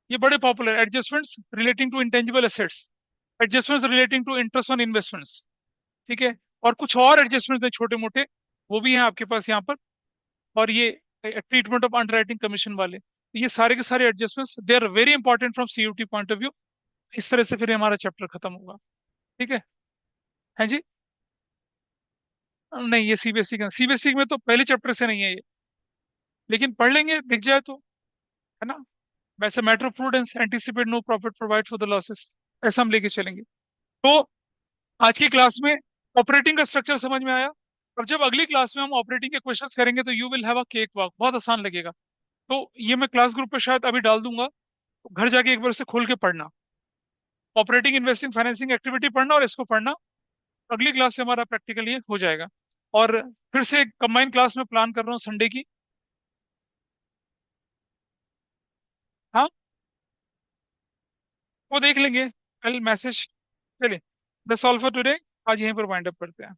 A: ये बड़े popular. Adjustments relating to intangible assets, adjustments relating to interest on investments. ठीक है, और कुछ और एडजस्टमेंट्स हैं छोटे मोटे, वो भी हैं आपके पास यहाँ पर। और ये ट्रीटमेंट ऑफ अंडरराइटिंग कमीशन वाले, तो ये सारे के सारे adjustments they are very important from CUT point of view. इस तरह से फिर हमारा चैप्टर खत्म होगा। ठीक है जी। नहीं, ये सीबीएसई का, सीबीएसई में तो पहले चैप्टर से नहीं है ये, लेकिन पढ़ लेंगे दिख जाए तो, है ना। वैसे matter of prudence, anticipate no profit provide for the losses, ऐसा हम लेके चलेंगे। तो आज की क्लास में ऑपरेटिंग का स्ट्रक्चर समझ में आया। अब जब अगली क्लास में हम ऑपरेटिंग के क्वेश्चंस करेंगे तो you will have a cake walk, बहुत आसान लगेगा। तो ये मैं क्लास ग्रुप पे शायद अभी डाल दूंगा, तो घर जाके एक बार से खोल के पढ़ना, ऑपरेटिंग इन्वेस्टिंग फाइनेंसिंग एक्टिविटी पढ़ना और इसको पढ़ना। अगली क्लास से हमारा प्रैक्टिकल ये हो जाएगा। और फिर से कंबाइन क्लास में प्लान कर रहा हूँ संडे की। हाँ, वो देख लेंगे, कल मैसेज। चलिए, दैट्स ऑल फॉर टुडे, आज यहीं पर वाइंड अप करते हैं।